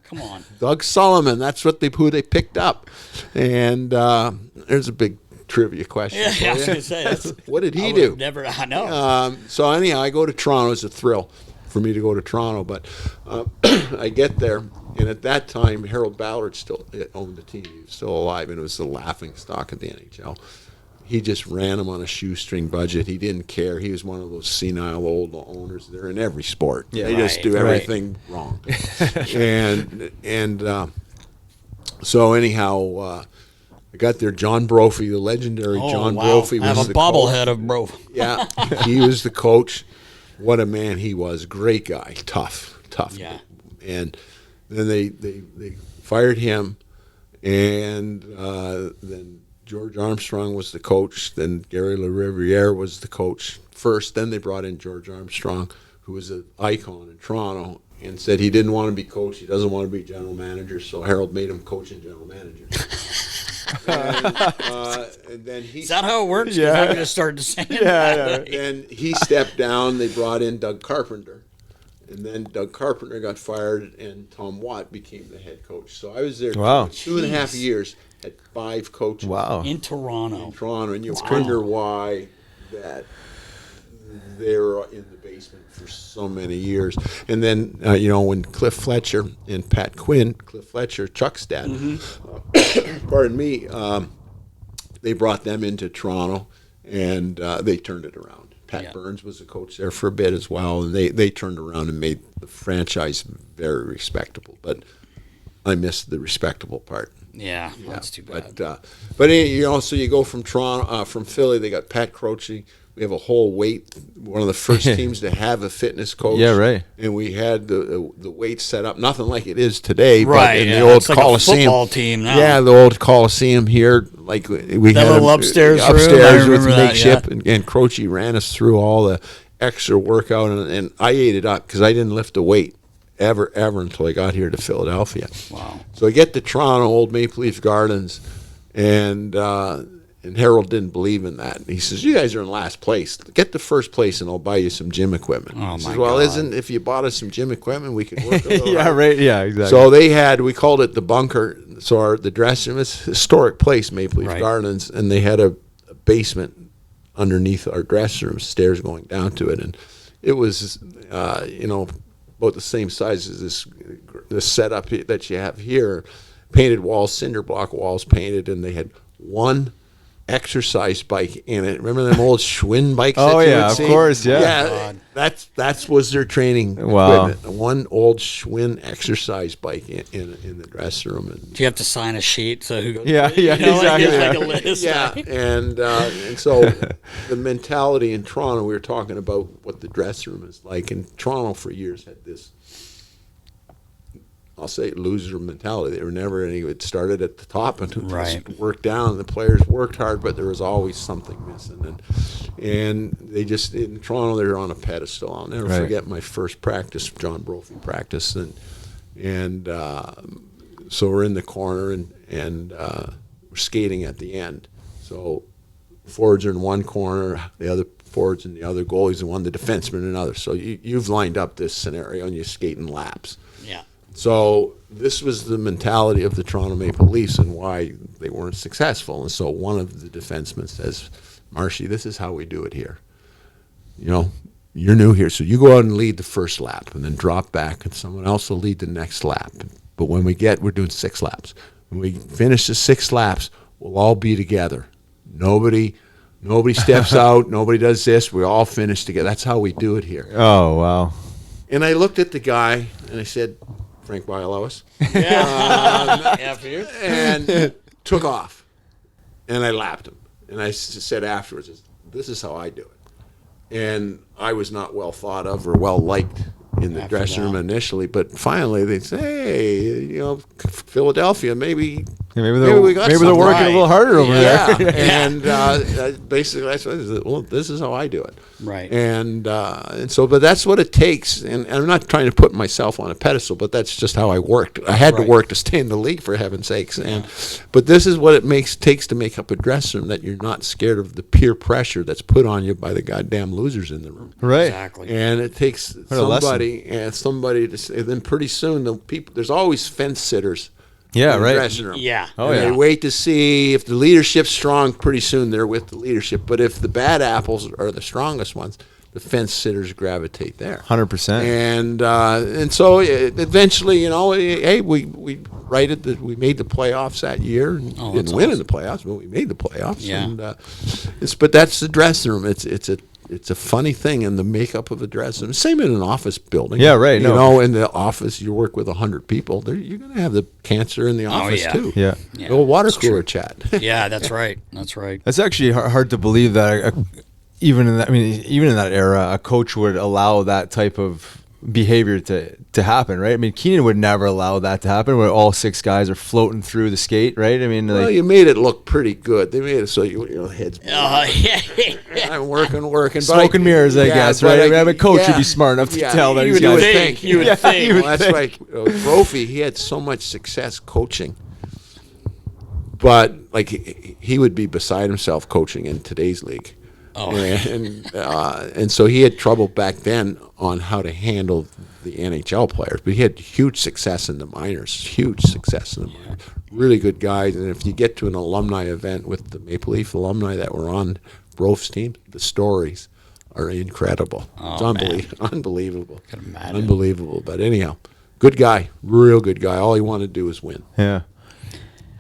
Come on. Doug Sullivan. That's who they picked up. And there's a big trivia question. Yeah, for I was you. going to say. What did he do? I know. So anyhow, I go to Toronto. It's a thrill for me to go to Toronto. But I get there, and at that time, Harold Ballard still owned the team. He was still alive, and it was the laughing stock of the NHL. He just ran them on a shoestring budget. He didn't care. He was one of those senile old owners. They're in every sport. Yeah, they just do everything wrong. So anyhow, I got there. John Brophy, the legendary John Brophy, was I have a the bobblehead coach. of Brophy. Yeah, he was the coach. What a man he was. Great guy. Tough. Yeah. And then they fired him, and then George Armstrong was the coach. Then Gary LaRiviere was the coach first. Then they brought in George Armstrong, who was an icon in Toronto, and said he didn't want to be coach. He doesn't want to be general manager. So Harold made him coach and general manager. And then he. Is that how it works? Yeah. I'm going to start to say Then he stepped down. They brought in Doug Carpenter. And then Doug Carpenter got fired, and Tom Watt became the head coach. So I was there Wow. 2.5 years, had 5 coaches Wow. in Toronto. in Toronto. And you wonder why that they're in the basement for so many years. And then, when Cliff Fletcher and Pat Quinn, Cliff Fletcher, Chuck's dad, pardon me, they brought them into Toronto, and they turned it around. Pat Burns was a coach there for a bit as well, and they turned around and made the franchise very respectable. But I missed the respectable part. Yeah, that's too bad. But so you go from Toronto, from Philly. They got Pat Croce. We have a whole weight. One of the first teams to have a fitness coach. Yeah, right. And we had the weight set up, nothing like it is today, Right, but in yeah, the old it's like a Coliseum. football team now. Yeah, the old Coliseum here, like we had little upstairs room, I upstairs with remember that, makeshift, and Croce ran us through all the extra workout, and I ate it up because I didn't lift a weight ever until I got here to Philadelphia. Wow. So I get to Toronto, Old Maple Leaf Gardens, and Harold didn't believe in that. He says, "You guys are in last place. Get the first place, and I'll buy you some gym equipment." Oh, He says, my "Well, God. if you bought us some gym equipment, we could work a little Yeah, harder." right. Yeah, exactly. So we called it the bunker. So the dressing room is a historic place, Maple Leaf Right. Gardens, and they had a basement underneath our dressing room, stairs going down to it, and it was, about the same size as this setup that you have here. Painted walls, cinder block walls painted, and they had one exercise bike in it. Remember them old Schwinn bikes? Oh, that you yeah, would of see? course, yeah. Yeah, that's was their training Wow. equipment. One old Schwinn exercise bike in the dressing room. And, Do you have to sign a sheet? So who goes? Yeah, yeah, like, exactly. it's like a list. yeah, and so the mentality in Toronto, we were talking about what the dressing room is like. And Toronto for years had this, I'll say, loser mentality. They were never any. It started at the top and Right. just worked down. The players worked hard, but there was always something missing. And they just in Toronto, they're on a pedestal. I'll never Right. forget my first practice, John Brophy practice, and so we're in the corner and we're skating at the end. So forwards are in one corner, the other forwards in the other, goalies in one, the defenseman in another. So you've lined up this scenario and you're skating laps. Yeah. So this was the mentality of the Toronto Maple Leafs and why they weren't successful. And so one of the defensemen says, "Marshy, this is how we do it here. You're new here, so you go out and lead the first lap and then drop back, and someone else will lead the next lap. But when we're doing 6 laps. When we finish the 6 laps, we'll all be together. Nobody steps out. Nobody does this. We all finish together. That's how we do it here." Oh, wow. And I looked at the guy and I said, "Frank Bialowis," Yeah, for you. and took off. And I lapped him. And I said afterwards, "This is how I do it." And I was not well thought of or well liked in the After dressing room that. initially, but finally they'd say, "Hey, Philadelphia, maybe Yeah, maybe we got they're something working a little harder over there. Yeah, and basically that's what it is. Well, this is how I do it. Right. And so, but that's what it takes. And I'm not trying to put myself on a pedestal, but that's just how I worked. I had to work to stay in the league, for heaven's sakes. And but this is what it takes to make up a dressing room, that you're not scared of the peer pressure that's put on you by the goddamn losers in the room. Right. Exactly. And it takes somebody to say. Then pretty soon the people. There's always fence sitters. Yeah, in the right. dressing room. Yeah. Oh, And yeah. they wait to see if the leadership's strong. Pretty soon they're with the leadership. But if the bad apples are the strongest ones, the fence sitters gravitate there. 100%. And so eventually, hey, we righted that. We made the playoffs that year. Oh, Didn't that's win in awesome. the playoffs, but we made the playoffs. Yeah. And but that's the dressing room. It's a funny thing in the makeup of a dressing room. Same in an office building. Yeah, right. You No. know, in the office, you work with 100 people. You're going to have the cancer in the office yeah. too. Yeah. Yeah, Little water that's cooler true. chat. Yeah, that's right. That's right. It's actually hard to believe that even in that era, a coach would allow that type of behavior to happen, right? I mean, Keenan would never allow that to happen, where all 6 guys are floating through the skate, right? I mean, Well, like, you made it look pretty good. They made it so your head's Yeah. I'm working. But smoke and mirrors, I guess, right? I mean, a coach would be smart enough to tell that you he's would got think. You would think. Well, that's right. Brophy, he had so much success coaching, but like he would be beside himself coaching in today's league. Oh. And so he had trouble back then on how to handle the NHL players, but he had huge success in the minors. Really good guys. And if you get to an alumni event with the Maple Leaf alumni that were on Brof's team, the stories are incredible. Oh, It's unbelievable. Can imagine. Unbelievable. But anyhow, good guy, real good guy. All he wanted to do was win. Yeah.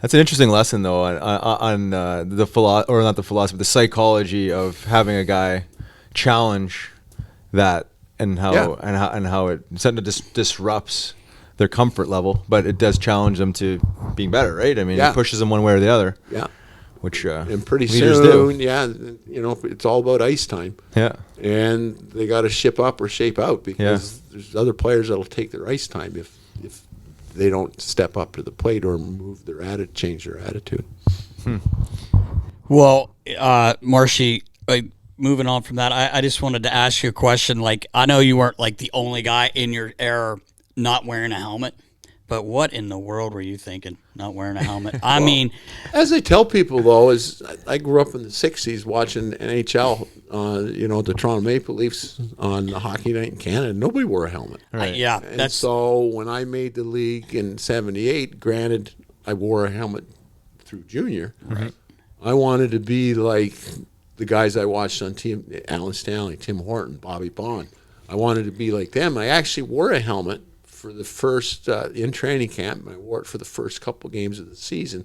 That's an interesting lesson, though, on the the psychology of having a guy challenge that, and how it something disrupts their comfort level, but it does challenge them to being better, right? I mean, it pushes them one way or the other. Yeah. Which And pretty leaders soon, do. it's all about ice time. Yeah. And they got to ship up or shape out, because there's other players that'll take their ice time if they don't step up to the plate or change their attitude. Well, Marshy, moving on from that, I just wanted to ask you a question. Like, I know you weren't like the only guy in your era not wearing a helmet, but what in the world were you thinking not wearing a helmet? I mean, As I tell people, though, is I grew up in the 60s watching NHL, the Toronto Maple Leafs on the hockey night in Canada. Nobody wore a helmet. yeah, And that's so when I made the league in 78, granted, I wore a helmet through junior. right. I wanted to be like the guys I watched on team, Alan Stanley, Tim Horton, Bobby Bond. I wanted to be like them. I actually wore a helmet for the first in training camp. I wore it for the first couple games of the season.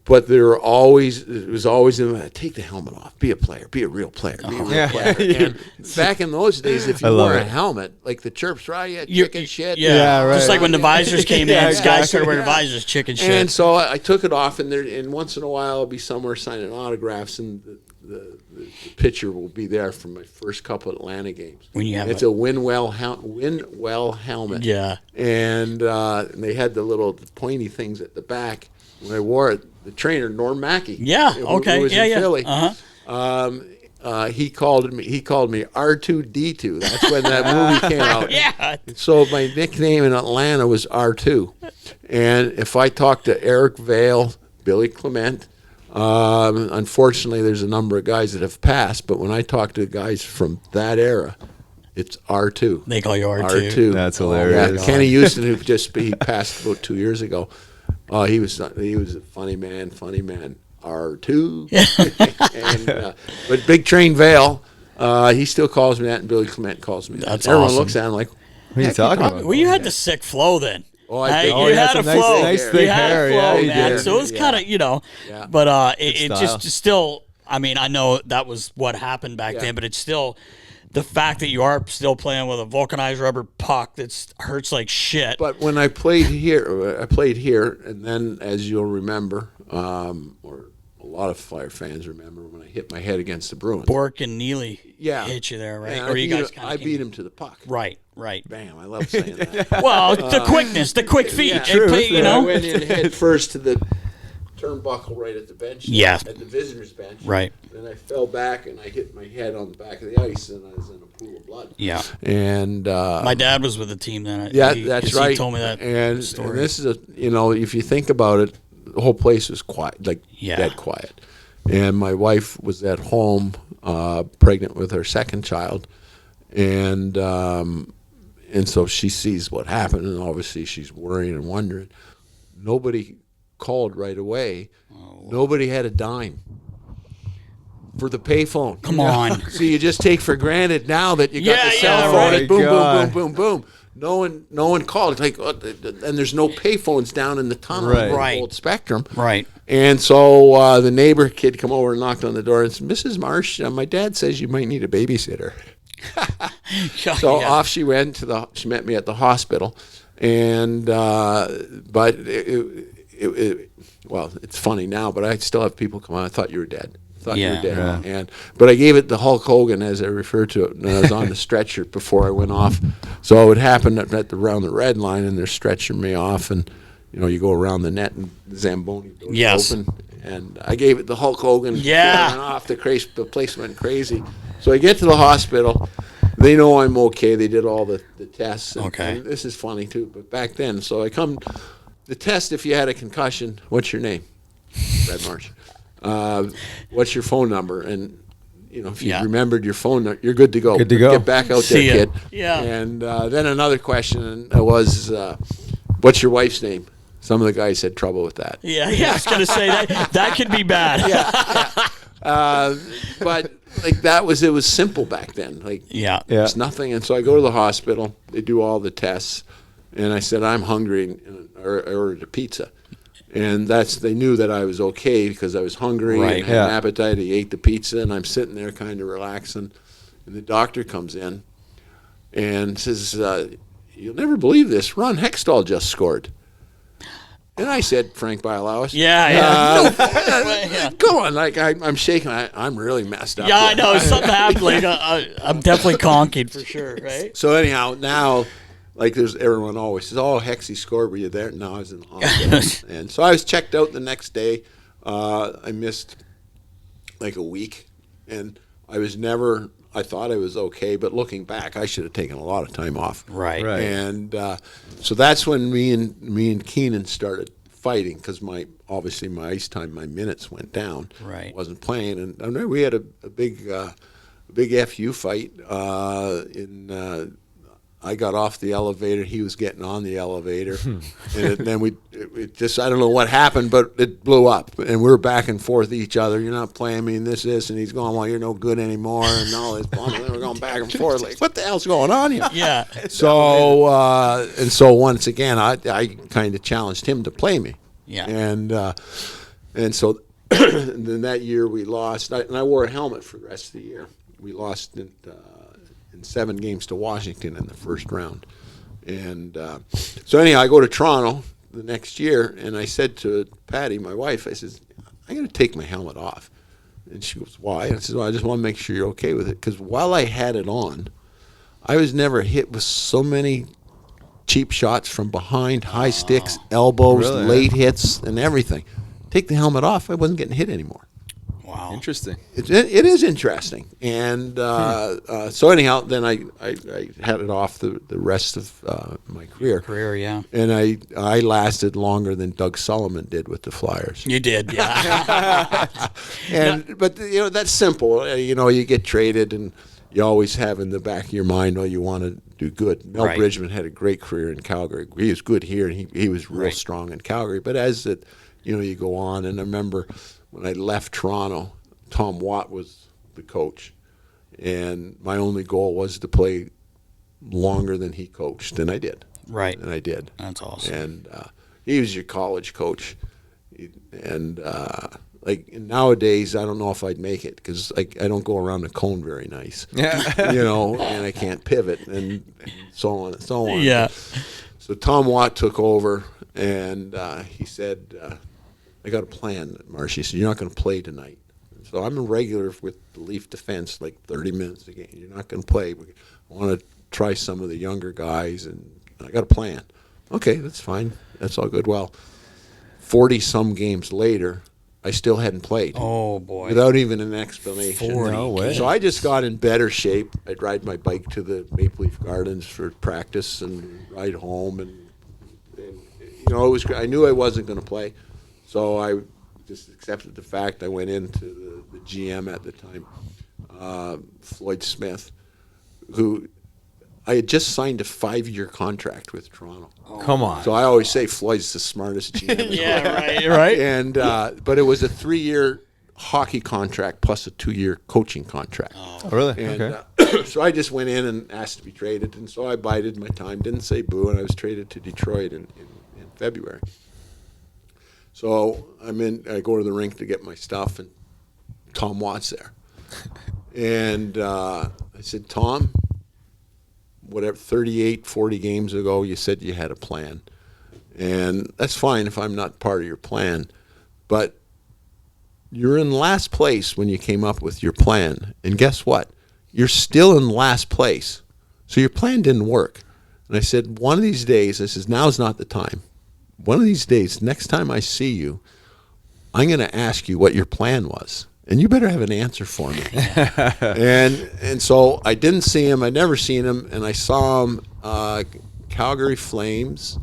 But it was always take the helmet off, be a player, be a real player, be a real player. And back in those days, if you wore a helmet, like the chirps, right? Yeah, chicken shit. Yeah, right. Just like when the visors came in, exactly. guys started wearing visors, chicken shit. And so I took it off, and once in a while I'll be somewhere signing autographs, and the picture will be there from my first couple of Atlanta games. When you have it's a Winwell helmet. Yeah. And they had the little pointy things at the back. When I wore it, the trainer Norm Mackey. Yeah. Okay. Who was in Philly. Uh-huh. He called me R2D2. That's when that movie came out. Yeah. So my nickname in Atlanta was R2. And if I talked to Eric Vale, Billy Clement, unfortunately there's a number of guys that have passed, but when I talk to guys from that era, it's R2. They call you R2. That's hilarious. Yeah, Kenny Houston, he passed about 2 years ago. He was a funny man, R2. And, but Big Train Vale, he still calls me that, and Billy Clement calls me that. That's Everyone awesome. looks at him like, What are you talking about? Well, you had the sick flow then. Oh, I did. You had a some flow. nice You thick had hair. a flow, Yeah, you man. did. So it was kind of, Yeah. but it style. just still, I mean, I know that was what happened back then, but it's still the fact that you are still playing with a vulcanized rubber puck that hurts like shit. But when I played here, and then, as you'll remember, or a lot of Fire fans remember, when I hit my head against the Bruins. Bork and Neely Yeah. hit you there, right? And Or you guys I beat him to the puck. Right. Bam! I love saying that. Well, the quickness, the quick feet. Yeah, They play, I went in head first to the turnbuckle right at the bench. Yeah. At the visitors' bench. Right. And I fell back and I hit my head on the back of the ice and I was in a pool of blood. Yeah. And My dad was with the team then. that's right. He told me that and story. this is if you think about it, the whole place was quiet, like dead quiet. And my wife was at home, pregnant with her second child, and so she sees what happened, and obviously she's worrying and wondering. Nobody called right away. Nobody had a dime for the payphone. Come on. So you just take for granted now that you got the cell phone. right. Boom, God. boom, boom, boom, boom. No one called. It's like, and there's no payphones down in the tunnel. Right. Right. Old Spectrum. Right. And so the neighbor kid come over and knocked on the door and said, "Mrs. Marsh, my dad says you might need a babysitter." So off she went she met me at the hospital, and but well, it's funny now, but I still have people come on. I thought you were dead. Thought you were dead. But I gave it the Hulk Hogan, as I refer to it, when I was on the stretcher before I went off. So it would happen around the red line, and they're stretching me off, and you go around the net, and the Zamboni doors open, and I gave it the Hulk Hogan. Yeah. Went off. The place went crazy. So I get to the hospital. They know I'm okay. They did all the tests. And this is funny too, but back then, so I come. The test, if you had a concussion, what's your name? Brad Marsh. What's your phone number? And if you remembered your phone number, you're good to go. Good to go. Get back out there, kid. Yeah. And then another question was, what's your wife's name? Some of the guys had trouble with that. Yeah, I was going to say that could be bad. But it was simple back then. It's nothing. And so I go to the hospital. They do all the tests, and I said, I'm hungry, and I ordered a pizza. And they knew that I was okay because I was hungry and had an appetite. He ate the pizza, and I'm sitting there kind of relaxing. And the doctor comes in and says, "You'll never believe this. Ron Hextall just scored." And I said, "Frank Bialowis." Come on, I'm shaking. I'm really messed up. Yeah, I know. Something happened. I'm definitely conking for sure, right? So anyhow, now, there's everyone always says, "Oh, Hexy scored. Were you there?" No, I was in the hospital. And so I was checked out the next day. I missed a week, and I thought I was okay, but looking back, I should have taken a lot of time off. Right. And so that's when me and Keenan started fighting, because my ice time, my minutes went down. Right. I wasn't playing, and I remember we had a big FU fight. I got off the elevator. He was getting on the elevator, and then it just, I don't know what happened, but it blew up, and we were back and forth each other. You're not playing me in this, and he's going, "Well, you're no good anymore," and all this. And we're going back and forth, what the hell's going on here? Yeah. So once again, I kind of challenged him to play me. Yeah. And so then that year we lost, and I wore a helmet for the rest of the year. We lost in 7 games to Washington in the first round. And so anyhow, I go to Toronto the next year, and I said to Patty, my wife, I says, "I got to take my helmet off." And she goes, "Why?" And I said, "Well, I just want to make sure you're okay with it." Because while I had it on, I was never hit with so many cheap shots from behind, high sticks, elbows, Really? late hits, and everything. Take the helmet off, I wasn't getting hit anymore. Wow. Interesting. It is interesting. And so anyhow, then I had it off the rest of my career. Yeah. And I lasted longer than Doug Sullivan did with the Flyers. You did, yeah. But that's simple. You get traded, and you always have in the back of your mind, you want to do good. Mel Bridgman had a great career in Calgary. He was good here, and he was real strong in Calgary. But as you go on, and I remember when I left Toronto, Tom Watt was the coach, and my only goal was to play longer than he coached, and I did. Right. And I did. That's awesome. And he was your college coach, and nowadays I don't know if I'd make it, because I don't go around the cone very nice. Yeah. And I can't pivot, and so on and so on. Yeah. So Tom Watt took over, and he said, "I got a plan, Marsh." He said, "You're not going to play tonight." So I'm a regular with the Leaf defense, 30 minutes a game. You're not going to play. I want to try some of the younger guys, and I got a plan. Okay, that's fine. That's all good. Well, 40-some games later, I still hadn't played. Oh, boy. Without even an explanation. 40 No way. So I just got in better shape. I'd ride my bike to the Maple Leaf Gardens for practice and ride home. And you know, it was. I knew I wasn't going to play. So I just accepted the fact. I went into the GM at the time, Floyd Smith, who I had just signed a 5-year contract with Toronto. Come on. So I always say Floyd's the smartest GM. Yeah, right. Right? And but it was a 3-year hockey contract plus a 2-year coaching contract. Oh, really? And Okay. so I just went in and asked to be traded, and so I bided my time, didn't say boo, and I was traded to Detroit in February. So I go to the rink to get my stuff, and Tom Watt's there. And I said, Tom, whatever, 38, 40 games ago, you said you had a plan. And that's fine if I'm not part of your plan. But you're in last place when you came up with your plan. And guess what? You're still in last place. So your plan didn't work. And I said, one of these days, I says, now's not the time. One of these days, next time I see you, I'm going to ask you what your plan was. And you better have an answer for me. and so I didn't see him. I'd never seen him. And I saw him, Calgary Flames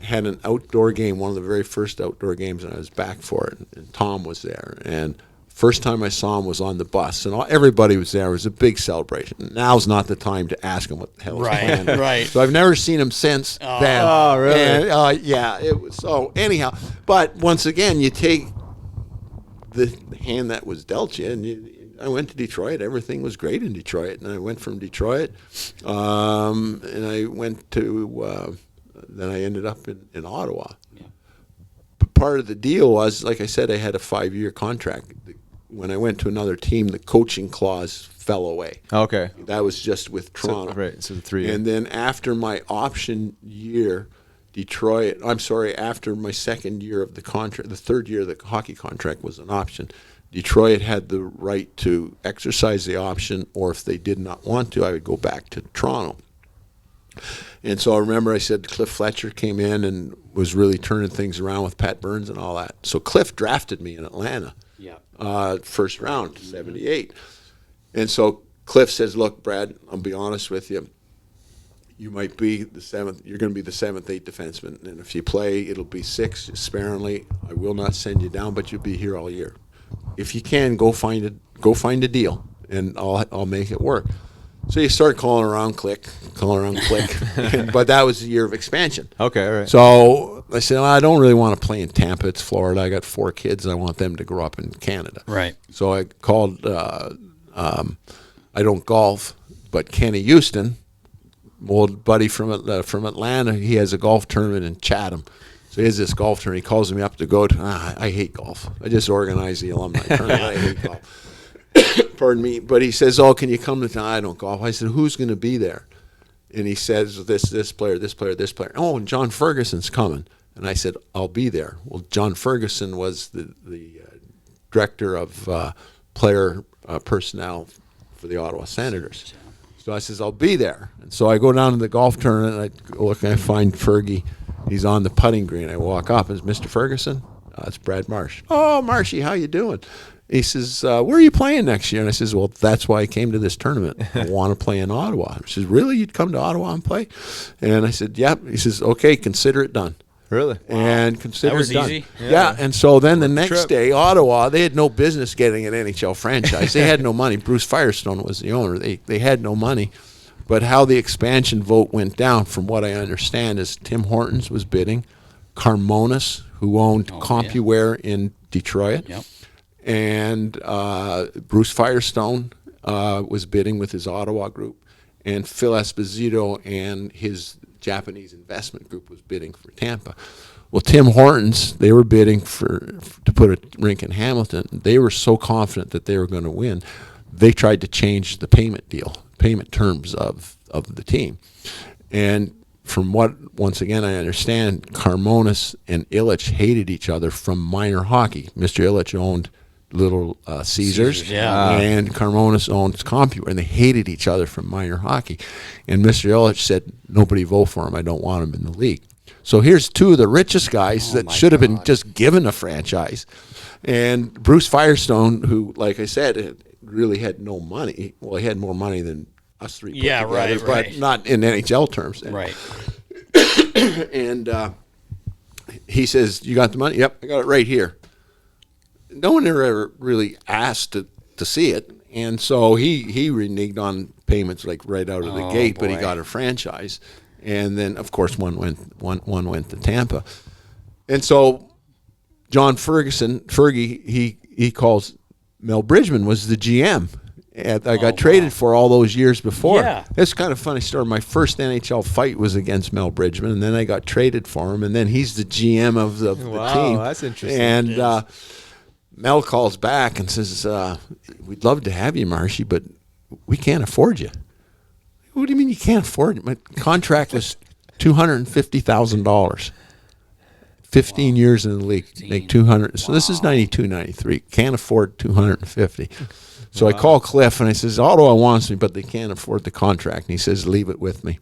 had an outdoor game, one of the very first outdoor games, and I was back for it. And Tom was there. And first time I saw him was on the bus. And everybody was there. It was a big celebration. Now's not the time to ask him what the hell his plan was. Right. So I've never seen him since then. Oh, really? And, yeah. It was, so anyhow, but once again, you take the hand that was dealt you, and I went to Detroit. Everything was great in Detroit, and I went from Detroit, and I went to, then I ended up in Ottawa. Yeah. But part of the deal was, like I said, I had a 5-year contract. When I went to another team, the coaching clause fell away. Okay. That was just with Toronto. Right, so the 3 year. And then after my option year, after my second year of the contract, the third year of the hockey contract was an option. Detroit had the right to exercise the option, or if they did not want to, I would go back to Toronto. And so I remember I said Cliff Fletcher came in and was really turning things around with Pat Burns and all that. So Cliff drafted me in Atlanta, first round, 78. And so Cliff says, look, Brad, I'll be honest with you. You might be the seventh. You're going to be the 7th, 8th defenseman, and if you play, it'll be 6 sparingly. I will not send you down, but you'll be here all year. If you can, go find a deal, and I'll make it work. So you start calling around, click, but that was the year of expansion. Okay, all right. So I said, well, I don't really want to play in Tampa. It's Florida. I got 4 kids. I want them to grow up in Canada. Right. So I called. I don't golf, but Kenny Houston, old buddy from Atlanta, he has a golf tournament in Chatham. So he has this golf tournament. He calls me up to go to. I hate golf. I just organized the alumni tournament. I hate golf. Pardon me. But he says, oh, can you come to town? I don't golf. I said, who's going to be there? And he says, this player. Oh, and John Ferguson's coming. And I said, I'll be there. Well, John Ferguson was the director of player personnel for the Ottawa Senators. So I says, I'll be there. And so I go down to the golf tournament, and I look, and I find Fergie. He's on the putting green. I walk up. It's Mr. Ferguson. It's Brad Marsh. Oh, Marshy, how you doing? He says, where are you playing next year? And I says, well, that's why I came to this tournament. I want to play in Ottawa. He says, really? You'd come to Ottawa and play? And I said, yep. He says, okay, consider it done. Really? And consider That was it done. easy? Yeah. And so then the next trip. day, Ottawa, they had no business getting an NHL franchise. They had no money. Bruce Firestone was the owner. They had no money. But how the expansion vote went down, from what I understand, is Tim Hortons was bidding, Carmonas, who owned CompuWare in Detroit, and Bruce Firestone was bidding with his Ottawa group, and Phil Esposito and his Japanese investment group was bidding for Tampa. Well, Tim Hortons, they were bidding to put a rink in Hamilton. They were so confident that they were going to win, they tried to change the payment terms of the team. And from what, once again, I understand, Carmonas and Illich hated each other from minor hockey. Mr. Illich owned Little Caesars, and Carmonas owned CompuWare, and they hated each other from minor hockey. And Mr. Illich said, nobody vote for him. I don't want him in the league. So here's two of the richest guys that my should have been God. just given a franchise. And Bruce Firestone, who, like I said, really had no money. Well, he had more money than us three put Yeah, together, right, but right. not in NHL terms. Right. And he says, "You got the money?" "Yep, I got it right here." No one ever really asked to see it, and so he reneged on payments like right out of the gate. But he boy. got a franchise, and then of course one went to Tampa, and so John Fergie he calls Mel Bridgman was the GM. And I got traded for all those years before. Yeah. It's kind of a funny story. My first NHL fight was against Mel Bridgman, and then I got traded for him, and then he's the GM of the Wow, team. that's interesting. And Mel calls back and says, "We'd love to have you, Marshy, but we can't afford you." "What do you mean you can't afford it? My contract was $250,000. 15 years in the league, make 200. So this is 92, 93. Can't afford 250. So I call Cliff and I says, Ottawa wants me, but they can't afford the contract. And he says, leave it with me.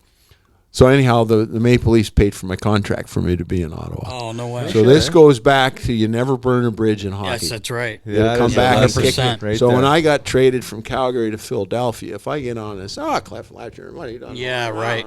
So anyhow, the Maple Leafs paid for my contract for me to be in Ottawa. Oh, no way. So this goes back to you never burn a bridge in hockey. Yes, that's right. It'll come that's back and kick 100%. it. right So there. when I got traded from Calgary to Philadelphia, if I get on this, Cliff Latcher, what are you doing? Yeah, right.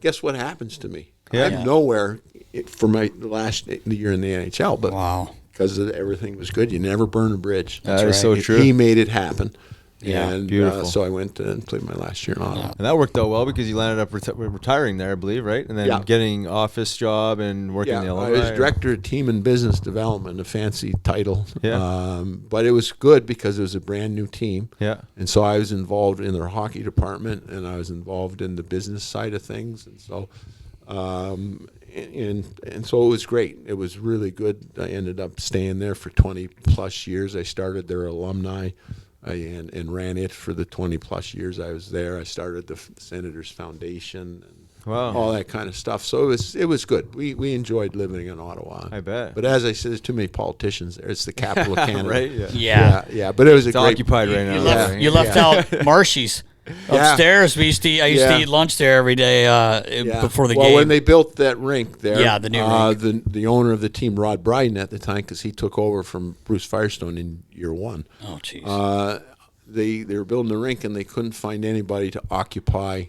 Guess what happens to me? Yeah. I'm nowhere for the last year in the NHL, but Wow. because everything was good, you never burn a bridge. That is so true. He made it happen. Yeah. And Beautiful. so I went and played my last year in Ottawa. And that worked out well because you landed up retiring there, I believe, right? And then Yeah. getting office job and working in the I Alumni. was director of team and business development, a fancy title. Yeah. But it was good because it was a brand new team. Yeah. And so I was involved in their hockey department, and I was involved in the business side of things. And so, and so it was great. It was really good. I ended up staying there for 20 plus years. I started their alumni. And ran it for the 20 plus years I was there. I started the Senators Foundation and Wow. all that kind of stuff. So it was good. We enjoyed living in Ottawa. I bet. But as I said, there's too many politicians there. It's the capital of Canada. Right? Yeah. Yeah. Yeah. But it was It's a great. occupied right now. You though, left, right? you left out Marshy's Yeah. upstairs. I used Yeah. to eat lunch there every day before the well, game. when they built that rink there, Yeah, the new rink. the owner of the team, Rod Bryden, at the time, because he took over from Bruce Firestone in year one. Oh, jeez. They were building the rink and they couldn't find anybody to occupy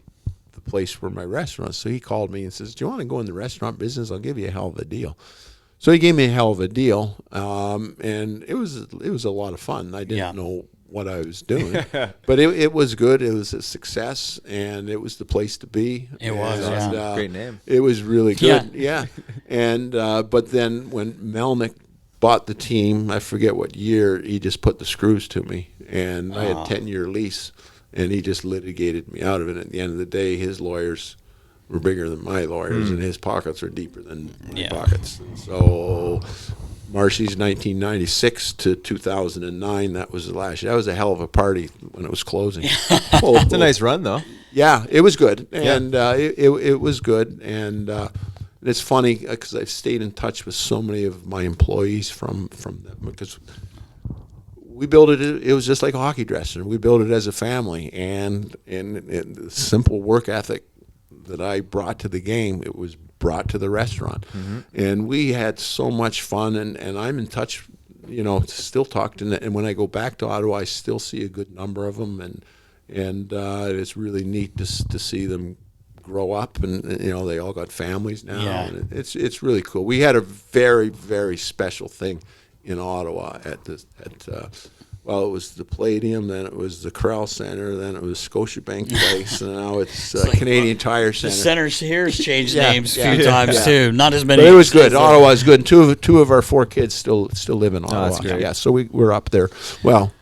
the place where my restaurant. So he called me and says, "Do you want to go in the restaurant business? I'll give you a hell of a deal." So he gave me a hell of a deal, and it was a lot of fun. I didn't know what I was doing, but it was good. It was a success, and it was the place to be. It was, And, yeah. Great name. It was really good, yeah. And but then when Melnick bought the team, I forget what year, he just put the screws to me, and I had a 10-year lease, and he just litigated me out of it. At the end of the day, his lawyers were bigger than my lawyers, and his pockets are deeper than my pockets. And so Marshy's 1996 to 2009, that was the last year. That was a hell of a party when it was closing. It's a nice run, though. Yeah, it was good, and it was good, and it's funny because I've stayed in touch with so many of my employees from them because we built it. It was just like a hockey dressing. We built it as a family, and the simple work ethic that I brought to the game, it was brought to the restaurant, and we had so much fun. And I'm in touch, still talk to them. And when I go back to Ottawa, I still see a good number of them, and it's really neat to see them grow up, and they all got families now. Yeah. And it's really cool. We had a very, very special thing in Ottawa it was the Palladium, then it was the Corral Center, then it was Scotiabank Place, and now it's Canadian Tire The Center. centers here has changed Yeah, names a yeah, few times yeah. too. Not as many. But it was good. as- Ottawa's good. Two of our 4 kids still live in Ottawa. that's great. Yeah, so we're up there. Well,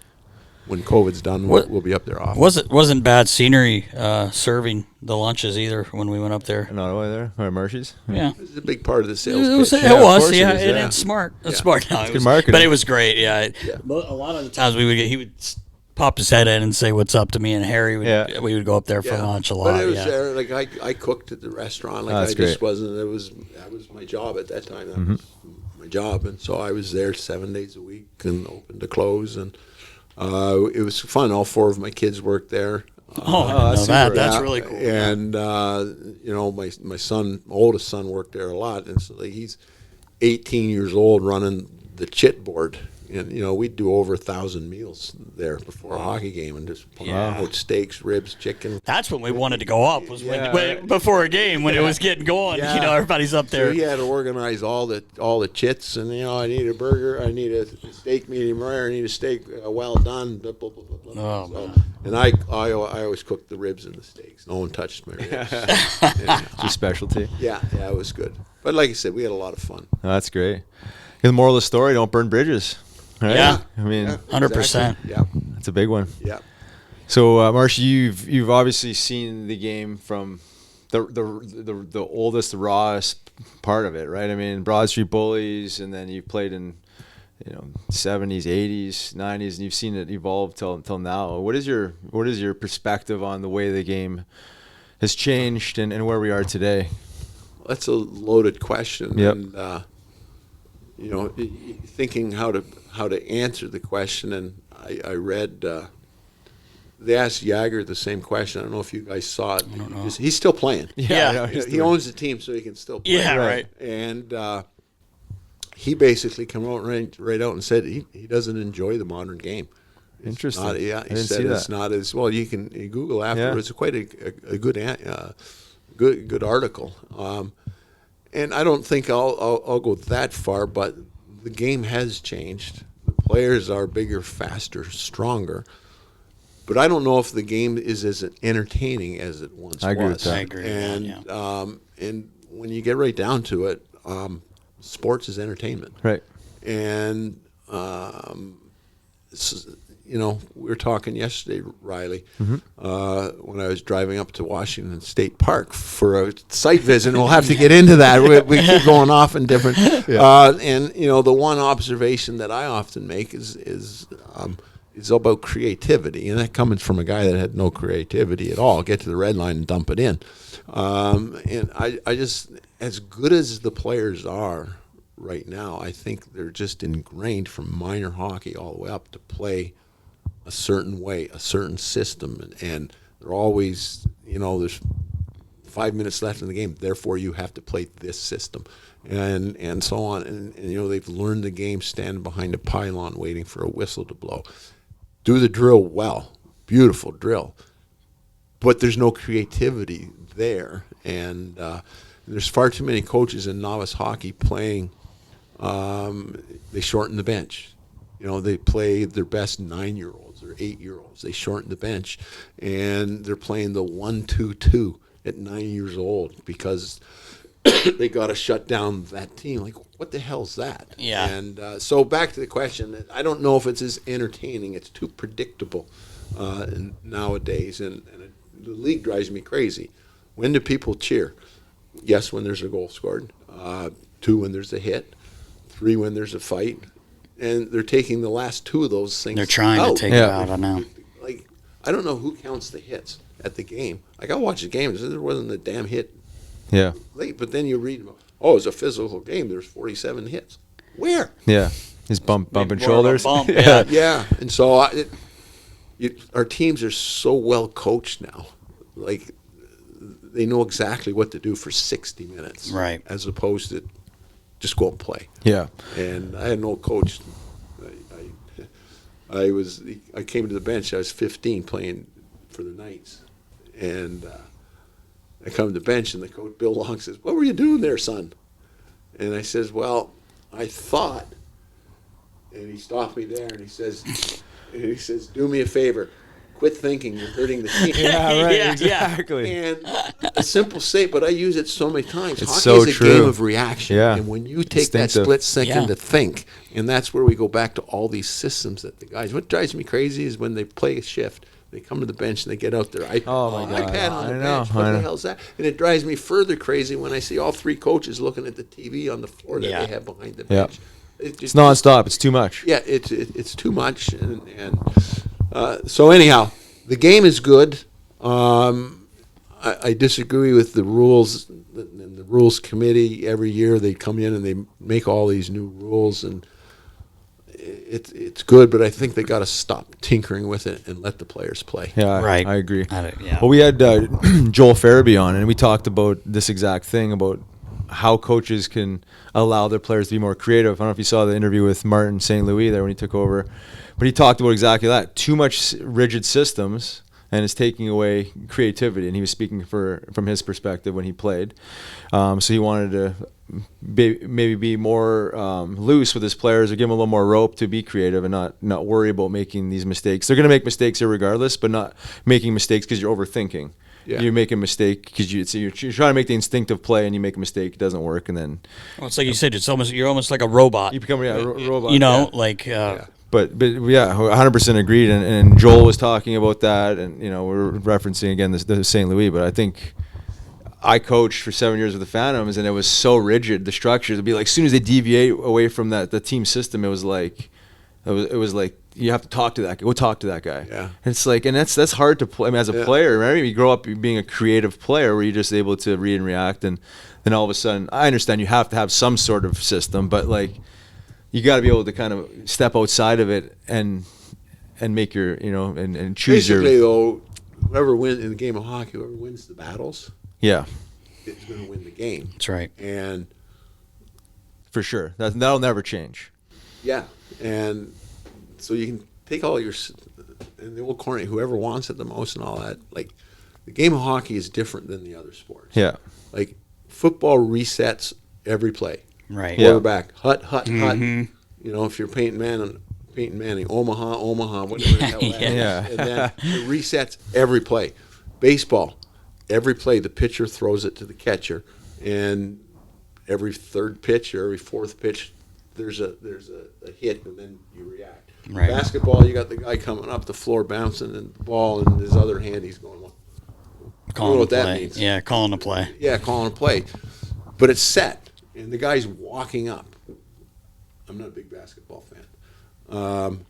when COVID's done, we'll be up there often. Wasn't bad scenery serving the lunches either when we went up there. In Ottawa there, or Marshy's. Yeah. It's a big part of the It sales was, pitch. it Yeah, of was, course it yeah, is, and yeah. it's smart. It's smart. No, it good was, marketing. but it was great. Yeah, But a lot of the times he would pop his head in and say what's up to me, and Harry would we would go up there for lunch a lot. But it was yeah. there. Like I cooked at the restaurant. Like that's I just great. wasn't. That was my job at that time. That was my job, and so I was there 7 days a week and open to close, and it was fun. All 4 of my kids worked there. that's That's Yeah, really cool. And my son, oldest son, worked there a lot, and so he's 18 years old running the chit board, and we'd do over 1,000 meals there before a hockey game, and just out steaks, ribs, chicken. That's when we wanted to go up, was Yeah. when before a game when it was getting going. Yeah. Everybody's up there. So he had to organize all the chits, and I need a burger, I need a steak medium rare, I need a steak well done. Blah, blah, blah, blah, blah. Oh, So- man. and I always cooked the ribs and the steaks. No one touched my ribs. It's your specialty. Yeah, it was good. But like I said, we had a lot of fun. Oh, that's great. The moral of the story: don't burn bridges. Right? Yeah. I mean, Yeah, 100%. exactly. Yeah, that's a big one. yeah. So, Marsh, you've obviously seen the game from the oldest, the rawest part of it, right? I mean, Broad Street Bullies, and then you've played in 70s, 80s, 90s, and you've seen it evolve till now. What is your perspective on the way the game has changed and where we are today? That's a loaded question. Yep. And thinking how to answer the question, and I read they asked Jagger the same question. I don't know if you guys saw it. He's still playing. Yeah. He owns the team, so he can still play. Yeah, right. And he basically came out right out and said he doesn't enjoy the modern game. It's Interesting. not- yeah, I he didn't said see it's that. not as well. You can Google afterwards. It's quite a good article. And I don't think I'll go that far, but the game has changed. The players are bigger, faster, stronger. But I don't know if the game is as entertaining as it once I agree with was. that. I agree with that, And and when you get right down to it, sports is entertainment. Right. And we were talking yesterday, Riley, when I was driving up to Washington State Park for a site visit. And we'll have to get into that. We keep going off in different. And the one observation that I often make is about creativity, and that comes from a guy that had no creativity at all. Get to the red line and dump it in. And I just, as good as the players are right now, I think they're just ingrained from minor hockey all the way up to play a certain way, a certain system, and they're always, there's 5 minutes left in the game, therefore you have to play this system, and so on. And they've learned the game standing behind a pylon waiting for a whistle to blow. Do the drill well, beautiful drill, but there's no creativity there, and there's far too many coaches in novice hockey playing. They shorten the bench. They play their best 9-year-olds or 8-year-olds. They shorten the bench, and they're playing the 1-2-2 at 9 years old because they got to shut down that team. Like, what the hell's that? Yeah. And so back to the question, I don't know if it's as entertaining. It's too predictable nowadays, and the league drives me crazy. When do people cheer? Yes, when there's a goal scored. 2, when there's a hit. 3, when there's a fight. And they're taking the last 2 of those things They're trying out. to take it out. I know. Like, I don't know who counts the hits at the game. Like, I watch the game. There wasn't a damn hit Yeah. late. But then you read, oh, it's a physical game. There's 47 hits. Where? Yeah. He's bumping More of a shoulders. bump, yeah. Yeah. And so our teams are so well coached now. Like, they know exactly what to do for 60 minutes. Right. As opposed to just go and play. Yeah. And I had no coach. I came to the bench. I was 15 playing for the Knights, and I come to the bench, and the coach Bill Long says, "What were you doing there, son?" And I says, "Well, I thought." And he stopped me there, and he says, "Do me a favor, quit thinking. You're hurting the team." Yeah, right. Yeah, exactly. And a simple statement, but I use it so many times. It's Hockey so is a true. game of reaction. Yeah. And when you take that Instinctive. split second Yeah. to think, and that's where we go back to all these systems that the guys. What drives me crazy is when they play a shift, they come to the bench and they get out their iPad, Oh, my God. iPad on the I know, bench. What I the know. hell's that? And it drives me further crazy when I see all 3 coaches looking at the TV on the floor that Yeah. they have behind the Yeah. bench. It's nonstop. It's too much. Yeah, it's too much, and so anyhow, the game is good. I disagree with the rules. The rules committee every year they come in and they make all these new rules, and it's good, but I think they got to stop tinkering with it and let the players play. Yeah, Right. I agree. Yeah. Well, we had Joel Farabee on, and we talked about this exact thing about how coaches can allow their players to be more creative. I don't know if you saw the interview with Martin St. Louis there when he took over, but he talked about exactly that. Too much rigid systems, and it's taking away creativity. And he was speaking from his perspective when he played. So he wanted to maybe be more loose with his players, or give them a little more rope to be creative and not worry about making these mistakes. They're going to make mistakes regardless, but not making mistakes because you're overthinking. Yeah. You make a mistake because you're trying to make the instinctive play, and you make a mistake, it doesn't work, and then. Well, it's like you said, you're almost like a robot. You become a robot. You know, yeah. like. But yeah, 100% agreed, and Joel was talking about that, and we're referencing again the St. Louis, but I think I coached for 7 years with the Phantoms, and it was so rigid, the structures. It'd be like as soon as they deviate away from the team system, it was like you have to talk to that guy. Go talk to that guy. Yeah. And it's like, and that's hard to play. I mean, as a player, remember you grow up being a creative player where you're just able to read and react, and then all of a sudden, I understand you have to have some sort of system, but like you got to be able to kind of step outside of it and make your and choose Basically, your. though, whoever wins in the game of hockey, whoever wins the battles, Yeah. is going to win the game. That's right. And for sure, that'll never change. yeah, and so you can take all your and they will coordinate whoever wants it the most and all that. Like the game of hockey is different than the other sports. Yeah. Like football resets every play. Right. Quarterback, hut. If you're Peyton Manning, Omaha, whatever the hell that is. Yeah. And then it resets every play. Baseball, every play the pitcher throws it to the catcher, and every third pitch or every fourth pitch there's a hit, and then you react. Right. Basketball, you got the guy coming up the floor bouncing and the ball in his other hand, he's going, well, I don't know what that means. Yeah, calling the play. Yeah, calling a play. But it's set. And the guy's walking up. I'm not a big basketball fan.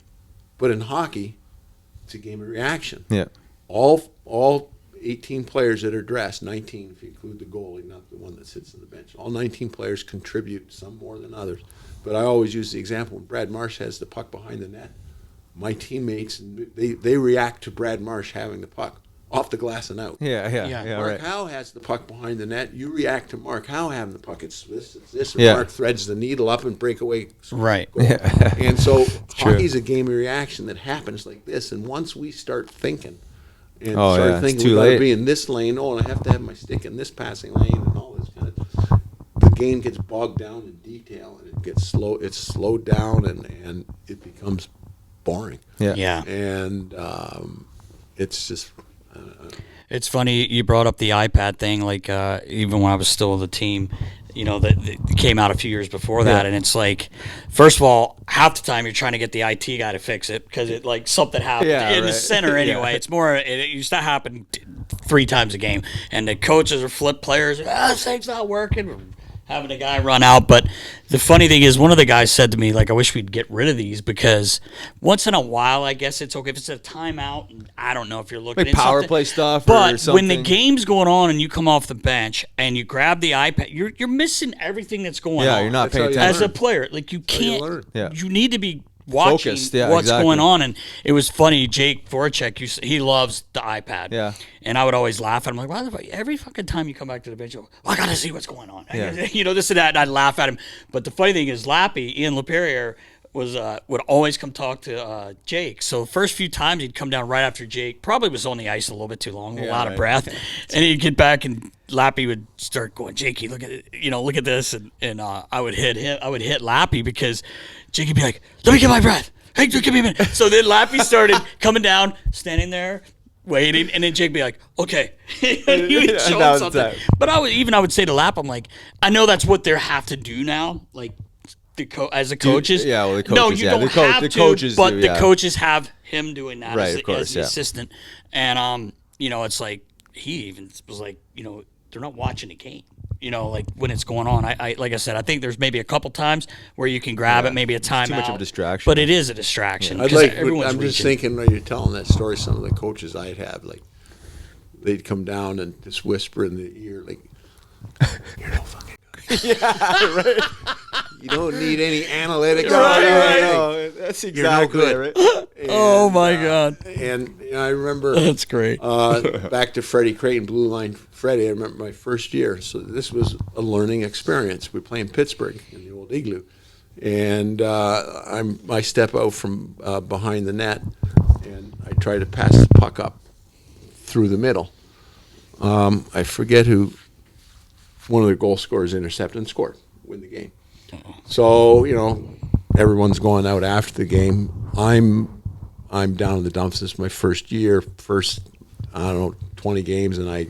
But in hockey, it's a game of reaction. Yeah. All 18 players that are dressed, 19 if you include the goalie, not the one that sits on the bench. All 19 players contribute, some more than others. But I always use the example when Brad Marsh has the puck behind the net. My teammates, they react to Brad Marsh having the puck off the glass and out. Yeah, Mark right. Howe has the puck behind the net. You react to Mark Howe having the puck. It's this. Yeah. Mark threads the needle up and breakaway. Right. And so true. hockey's a game of reaction that happens like this. And once we start thinking and Oh, start yeah, thinking it's we too got to late. be in this lane, and I have to have my stick in this passing lane and all this kind of, the game gets bogged down in detail and it gets slow. It's slowed down and it becomes boring. Yeah. And it's just. It's funny you brought up the iPad thing. Like even when I was still on the team, that came out a few years before that, and it's like, first of all, half the time you're trying to get the IT guy to fix it because it like something happened in the center anyway. It's more it used to happen 3 times a game, and the coaches are flip players. This thing's not working. Having a guy run out. But the funny thing is, one of the guys said to me, like, I wish we'd get rid of these because once in a while, I guess it's okay if it's a timeout. And I don't know if you're looking Like at power something. play stuff or but something. when the game's going on and you come off the bench and you grab the iPad, you're missing everything that's going on. Yeah, you're not That's paying how you attention. As a player, like you how you can't. learn. Yeah. You need to be watching Focused, yeah, what's exactly. going on. And it was funny. Jake Voracek, he loves the iPad. Yeah. And I would always laugh at him, like, why the fuck? Every fucking time you come back to the bench, I got to see what's going on. Yeah. This and that. And I'd laugh at him. But the funny thing is, Lappy, Ian LaPerriere, would always come talk to Jake. So the first few times he'd come down right after Jake, probably was on the ice a little bit too long, a lot of breath. And he'd get back and Lappy would start going, Jakey, look at it, look at this. And I would hit him. I would hit Lappy because Jakey'd be like, let me get my breath. Hey, give me a minute. So then Lappy started coming down, standing there, waiting, and then Jake be like, okay. And he would show him something. But I would say to Lapp, I'm like, I know that's what they have to do now, like as the coaches. Yeah, well, the coaches, no, you yeah. don't The have the to, coaches but do, the yeah. coaches have him doing that Right, as, of course, as the yeah. assistant. And, it's like, he even was like, they're not watching the game. Like when it's going on. I like I said, I think there's maybe a couple times where you can grab it, maybe a timeout. too much of a distraction. But it is a distraction. I'm 'cause just reaching. thinking when you're telling that story, some of the coaches I'd have, like, they'd come down and just whisper in the ear, like, you're no fucking good. Yeah, right. You don't need any analytics. Right. That's You're no exactly good. right. Oh my God. And I remember That's great. back to Freddie Creighton, Blue Line Freddie. I remember my first year. So this was a learning experience. We play in Pittsburgh in the old Igloo. And I step out from behind the net, and I try to pass the puck up through the middle. I forget who one of the goal scorers intercepted and scored, win the game. So, everyone's going out after the game. I'm down in the dumps. This is my first year, I don't know, 20 games, and I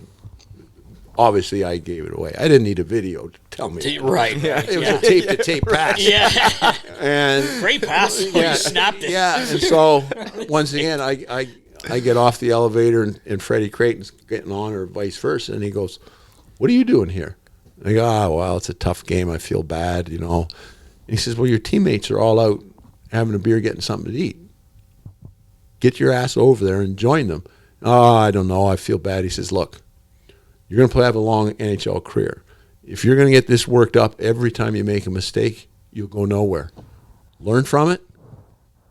gave it away. I didn't need a video to tell me. Right. It was a tape-to-tape pass. Yeah. And Great pass. You snapped it. yeah, and so once again, I get off the elevator, and Freddie Creighton's getting on, or vice versa, and he goes, "What are you doing here?" I go, well, it's a tough game. I feel bad, And he says, well, your teammates are all out having a beer, getting something to eat. Get your ass over there and join them. Oh, I don't know. I feel bad. He says, look, you're going to have a long NHL career. If you're going to get this worked up every time you make a mistake, you'll go nowhere. Learn from it.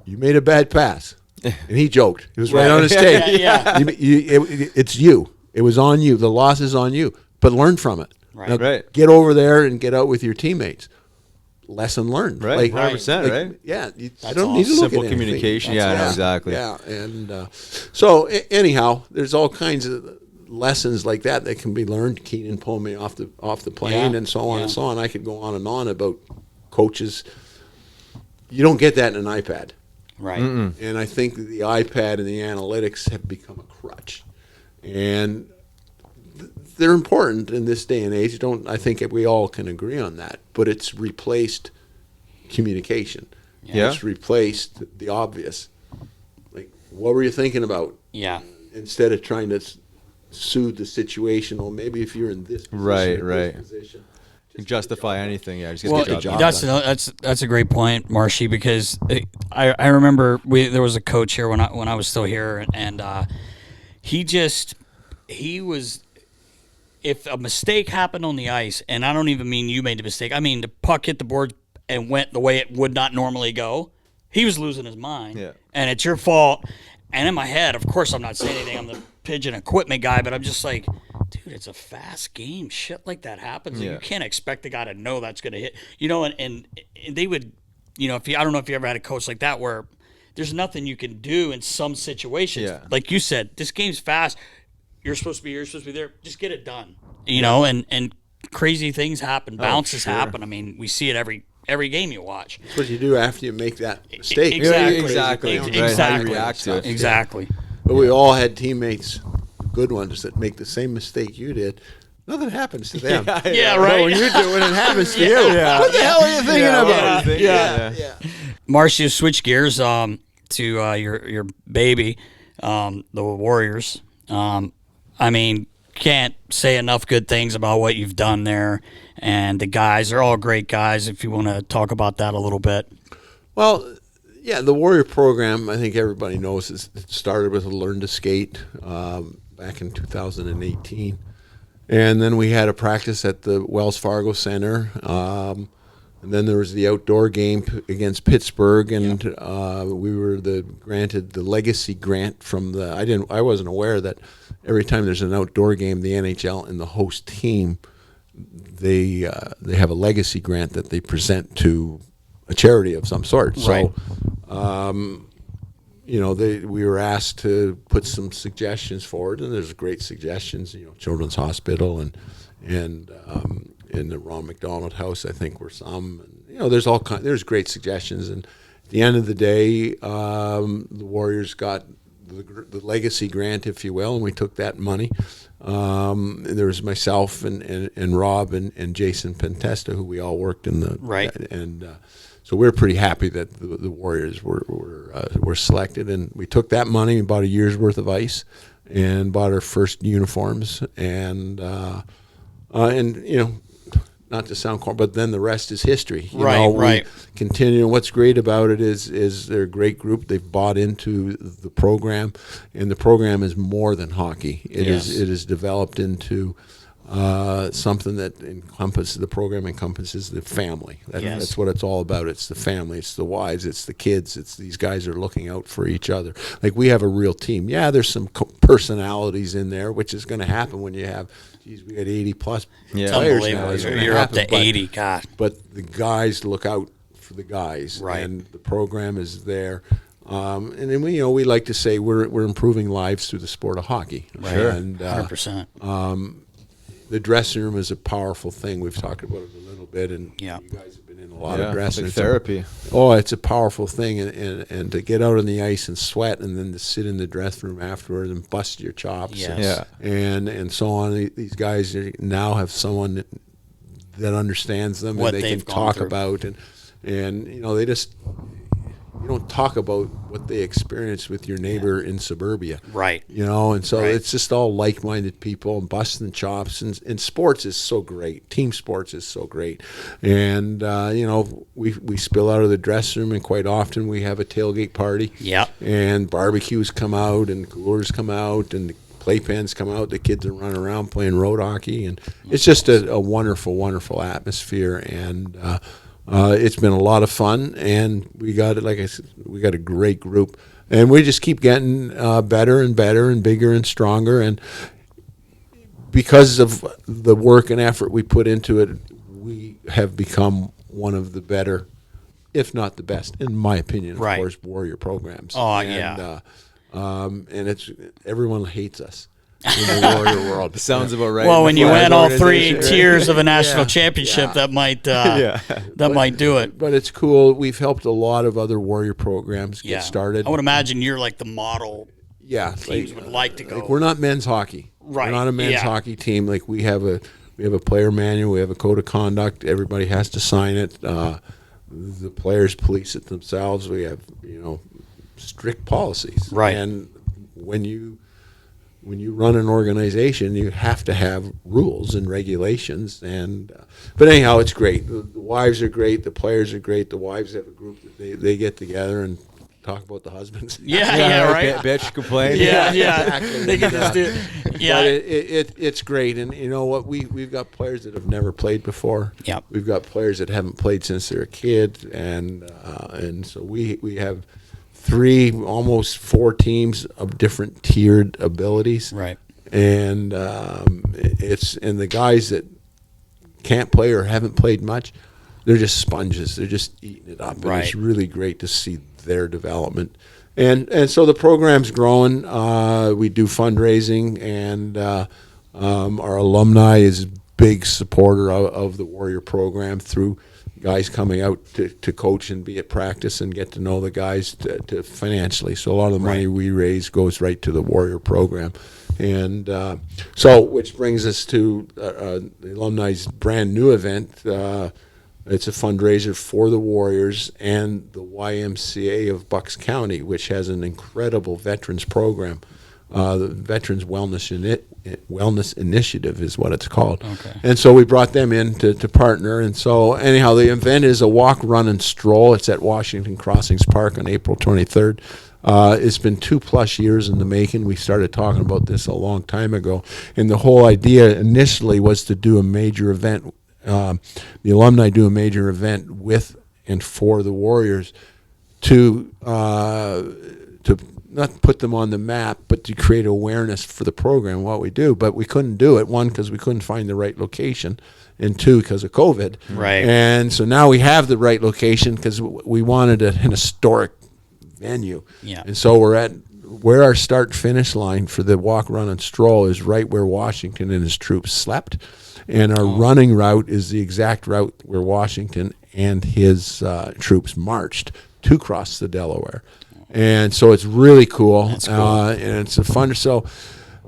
You made a bad pass. And he joked. It was right on his tape. It's you. It was on you. The loss is on you. But learn from it. Right. Now, Right. get over there and get out with your teammates. Lesson learned. Right, 100%, right? Yeah, I don't need to look Simple at anything. communication. Yeah, no, exactly. Yeah, and so anyhow, there's all kinds of lessons like that can be learned. Keenan pulled me off the plane, and so on and so on. I could go on about coaches. You don't get that in an iPad. Right. And I think that the iPad and the analytics have become a crutch. And they're important in this day and age. I think we all can agree on that. But it's replaced communication. Yeah. It's replaced the obvious. Like, what were you thinking about? Yeah. Instead of trying to soothe the situation, or maybe if you're in this position, Right, or right. this position, You can justify anything. Yeah, just Well, get the job done. that's a great point, Marshy, because I remember there was a coach here when I was still here, and he was. If a mistake happened on the ice, and I don't even mean you made the mistake, I mean the puck hit the board and went the way it would not normally go, he was losing his mind. Yeah. And it's your fault. And in my head, of course, I'm not saying anything. I'm the pigeon equipment guy, but I'm just like, dude, it's a fast game. Shit like that happens. Yeah. You can't expect the guy to know that's going to hit. And they would, I don't know if you ever had a coach like that where there's nothing you can do in some situations. Yeah. Like you said, this game's fast. You're supposed to be here, you're supposed to be there. Just get it done. And crazy things happen. Bounces happen. I mean, we see it every game you watch. That's what you do after you make that mistake. Exactly. Crazy Right, how you Exactly. react to it. Exactly. But we all had teammates, good ones, that make the same mistake you did. Nothing happens to them. Yeah, But right. when you're doing it, happens to you. Yeah. What the hell are you thinking about? Yeah. Marsh, you switch gears to your baby, the Warriors. I mean, can't say enough good things about what you've done there. And the guys, they're all great guys, if you want to talk about that a little bit. Well, yeah, the Warrior program, I think everybody knows, it started with a Learn to Skate back in 2018. And then we had a practice at the Wells Fargo Center. And then there was the outdoor game against Pittsburgh, and we were granted the legacy grant from I wasn't aware that every time there's an outdoor game, the NHL and the host team, they have a legacy grant that they present to a charity of some sort. Right. So, we were asked to put some suggestions forward, and there's great suggestions. Children's Hospital and in the Ron McDonald House, I think were some. And, there's great suggestions, and at the end of the day, the Warriors got the legacy grant, if you will, and we took that money. And there was myself and Rob and Jason Pentesta, who we all worked in the Right. and so we're pretty happy that the Warriors were selected, and we took that money and bought a year's worth of ice and bought our first uniforms, and not to sound corny, but then the rest is history. Right. Continue. What's great about it is they're a great group. They've bought into the program, and the program is more than hockey. It is developed into something that the program encompasses the family. Yes. That's what it's all about. It's the family. It's the wives. It's the kids. It's these guys are looking out for each other. Like, we have a real team. Yeah, there's some personalities in there, which is going to happen when you have, geez, we got 80 plus It's players now. unbelievable. It's gonna You're up happen, to but- 80, God. But the guys look out for the guys, Right. and the program is there. And then we like to say we're improving lives through the sport of hockey. Right. Sure. And 100%. the dressing room is a powerful thing. We've talked about it a little bit, and Yeah. you guys have been in a lot of dressing like rooms. therapy. It's a powerful thing, and to get out on the ice and sweat, and then to sit in the dressing room afterwards and bust your chops, Yes. and so on. These guys now have someone that understands them, What and they they've can gone talk through. about, and they just. You don't talk about what they experienced with your neighbor in suburbia. Right. And so Right. it's just all like-minded people and busting chops. And sports is so great. Team sports is so great. And, we spill out of the dressing room, and quite often we have a tailgate party. Yep. And barbecues come out, and coolers come out, and the playpens come out. The kids are running around playing road hockey. And it's just a wonderful, wonderful atmosphere. And it's been a lot of fun, and we got it. Like I said, we got a great group, and we just keep getting better and better and bigger and stronger. And because of the work and effort we put into it, we have become one of the better, if not the best, in my opinion. Of Right. course, warrior programs. Oh, and, yeah. And it's everyone hates us in the warrior world. Sounds about right. Well, when you Flyers win all three organization, right? tiers of a national Yeah. championship, Yeah. that might Yeah. that might do it. But it's cool. We've helped a lot of other warrior programs get Yeah. started. I would imagine you're like the model. Yeah, Teams would like to go. Like, we're not men's hockey. Right, We're not a men's yeah. hockey team. Like, we have a player manual. We have a code of conduct. Everybody has to sign it. The players police it themselves. We have strict policies. Right. And when you run an organization, you have to have rules and regulations. And but anyhow, it's great. The wives are great. The players are great. The wives have a group that they get together and talk about the husbands. Yeah, right. Bitch, complain. Yeah. exactly. They can just do. But Yeah. it's great, and you know what? We've got players that have never played before. Yep. We've got players that haven't played since they're a kid, and so we have 3, almost 4 teams of different tiered abilities. Right. And and the guys that can't play or haven't played much, they're just sponges. They're just eating it up. And Right. it's really great to see their development. And so the program's growing. We do fundraising, and our alumni is a big supporter of the Warrior program through guys coming out to coach and be at practice and get to know the guys to financially. So a lot of the money we raise goes right to the Warrior program. And so, which brings us to the Alumni's brand new event. It's a fundraiser for the Warriors and the YMCA of Bucks County, which has an incredible veterans program. The Veterans Wellness Initiative is what it's called. Okay. And so we brought them in to partner. And so anyhow, the event is a walk, run, and stroll. It's at Washington Crossings Park on April 23rd. It's been 2+ years in the making. We started talking about this a long time ago. And the whole idea initially was to do a major event. The alumni do a major event with and for the Warriors to not put them on the map, but to create awareness for the program, what we do. But we couldn't do it, 1, because we couldn't find the right location, and 2, because of COVID. Right. And so now we have the right location because we wanted an historic venue. Yeah. And so we're at where our start-finish line for the walk, run, and stroll is right where Washington and his troops slept. And our running route is the exact route where Washington and his troops marched to cross the Delaware. And so it's really cool. That's cool. And it's a fun. So,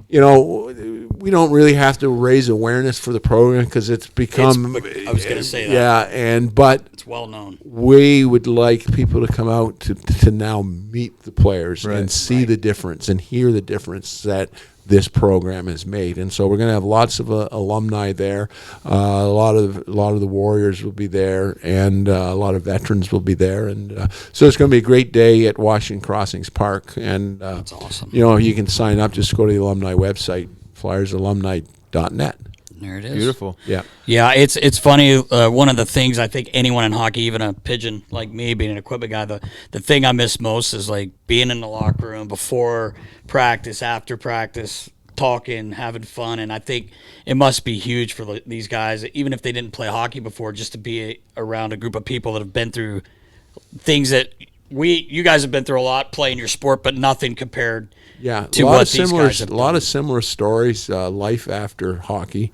we don't really have to raise awareness for the program because it's become. I was gonna say that. Yeah, but It's well known. we would like people to come out to now meet the players Right. and see the difference and hear the difference that this program has made. And so we're going to have lots of alumni there. A lot of the Warriors will be there, and a lot of veterans will be there. And so it's going to be a great day at Washington Crossings Park. And That's awesome. you can sign up. Just go to the alumni website, flyersalumni.net. There it is. Beautiful. Yeah. Yeah, it's funny. One of the things I think anyone in hockey, even a pigeon like me, being an equipment guy, the thing I miss most is like being in the locker room before practice, after practice, talking, having fun. And I think it must be huge for these guys, even if they didn't play hockey before, just to be around a group of people that have been through things that you guys have been through a lot playing your sport, but nothing compared to what these guys have done. A lot of similar stories. Life after hockey,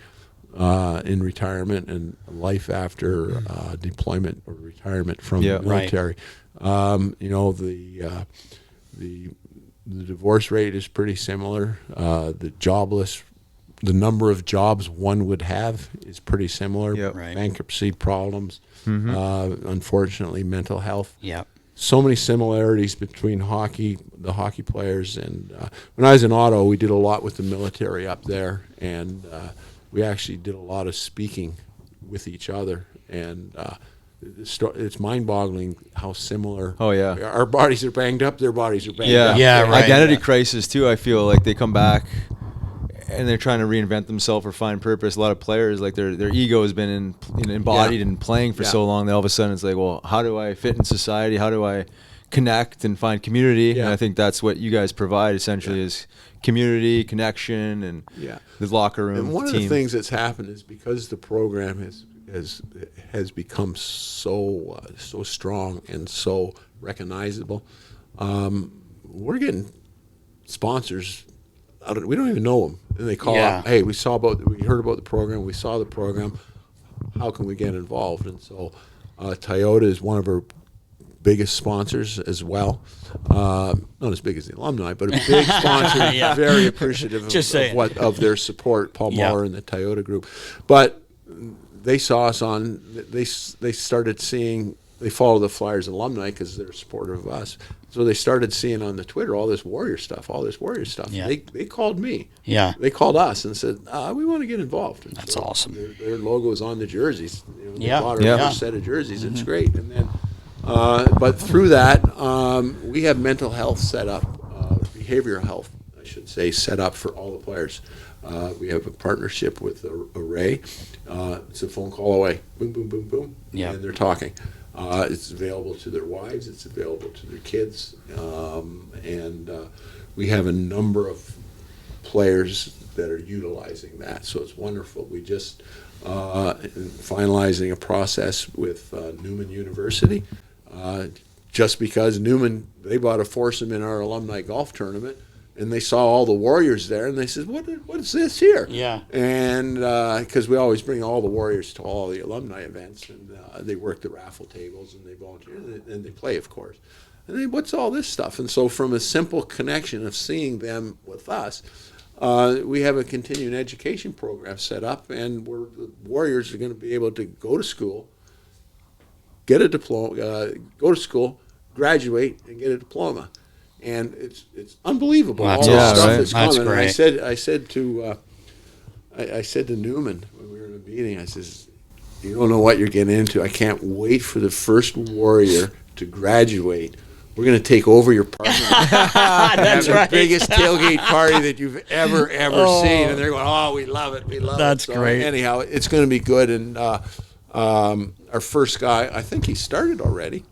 in retirement, and life after deployment or retirement from the military. The divorce rate is pretty similar. The number of jobs one would have is pretty similar. Yep. Right. Bankruptcy problems, unfortunately, mental health. Yeah. So many similarities between the hockey players, and when I was in Ottawa, we did a lot with the military up there, and we actually did a lot of speaking with each other, and it's mind-boggling how similar. Oh yeah. Our bodies are banged up, their bodies are banged up. Yeah, right. Identity crisis too. I feel like they come back and they're trying to reinvent themselves or find purpose. A lot of players, like their ego has been embodied and playing for so long that all of a sudden it's like, well, how do I fit in society? How do I connect and find community? Yeah. And I think that's what you guys provide essentially is community, connection, and the locker room. And one team. of the things that's happened is because the program has become so strong and so recognizable, we're getting sponsors. We don't even know them, and they call up. Hey, we heard about the program. We saw the program. How can we get involved? And so, Toyota is one of our biggest sponsors as well. Not as big as the Alumni, but a big sponsor. Very appreciative of their support. Paul Muller and the Toyota Group, but they saw us on. They started seeing. They follow the Flyers Alumni because they're supportive of us. So they started seeing on the Twitter all this Warrior stuff. Yeah. They called me. Yeah. They called us and said, we want to get involved. And That's so awesome. Their logo is on the jerseys. They bought Yeah. our first set of jerseys. It's great. And then, but through that, we have mental health set up, behavioral health, I should say, set up for all the players. We have a partnership with Array. It's a phone call away. Boom, boom, boom, boom. Yeah. And they're talking. It's available to their wives. It's available to their kids. And we have a number of players that are utilizing that. So it's wonderful. We just finalizing a process with Newman University. Just because Newman, they bought a foursome in our alumni golf tournament, and they saw all the Warriors there, and they said, what is this here? Yeah. And because we always bring all the Warriors to all the alumni events, and they work the raffle tables, and they volunteer, and they play, of course. And they, what's all this stuff? And so from a simple connection of seeing them with us, we have a continuing education program set up, and the Warriors are going to be able to go to school, get a diploma, go to school, graduate, and get a diploma. And it's unbelievable. Well, all the stuff that's That's coming. great. And I said to Newman when we were in a meeting, I says, you don't know what you're getting into. I can't wait for the first Warrior to graduate. We're going to take over your party. That's right. The biggest tailgate party that you've ever seen. And they're going, oh, we love it. We love That's it. So great. Anyhow, it's going to be good. And our first guy, I think he started already.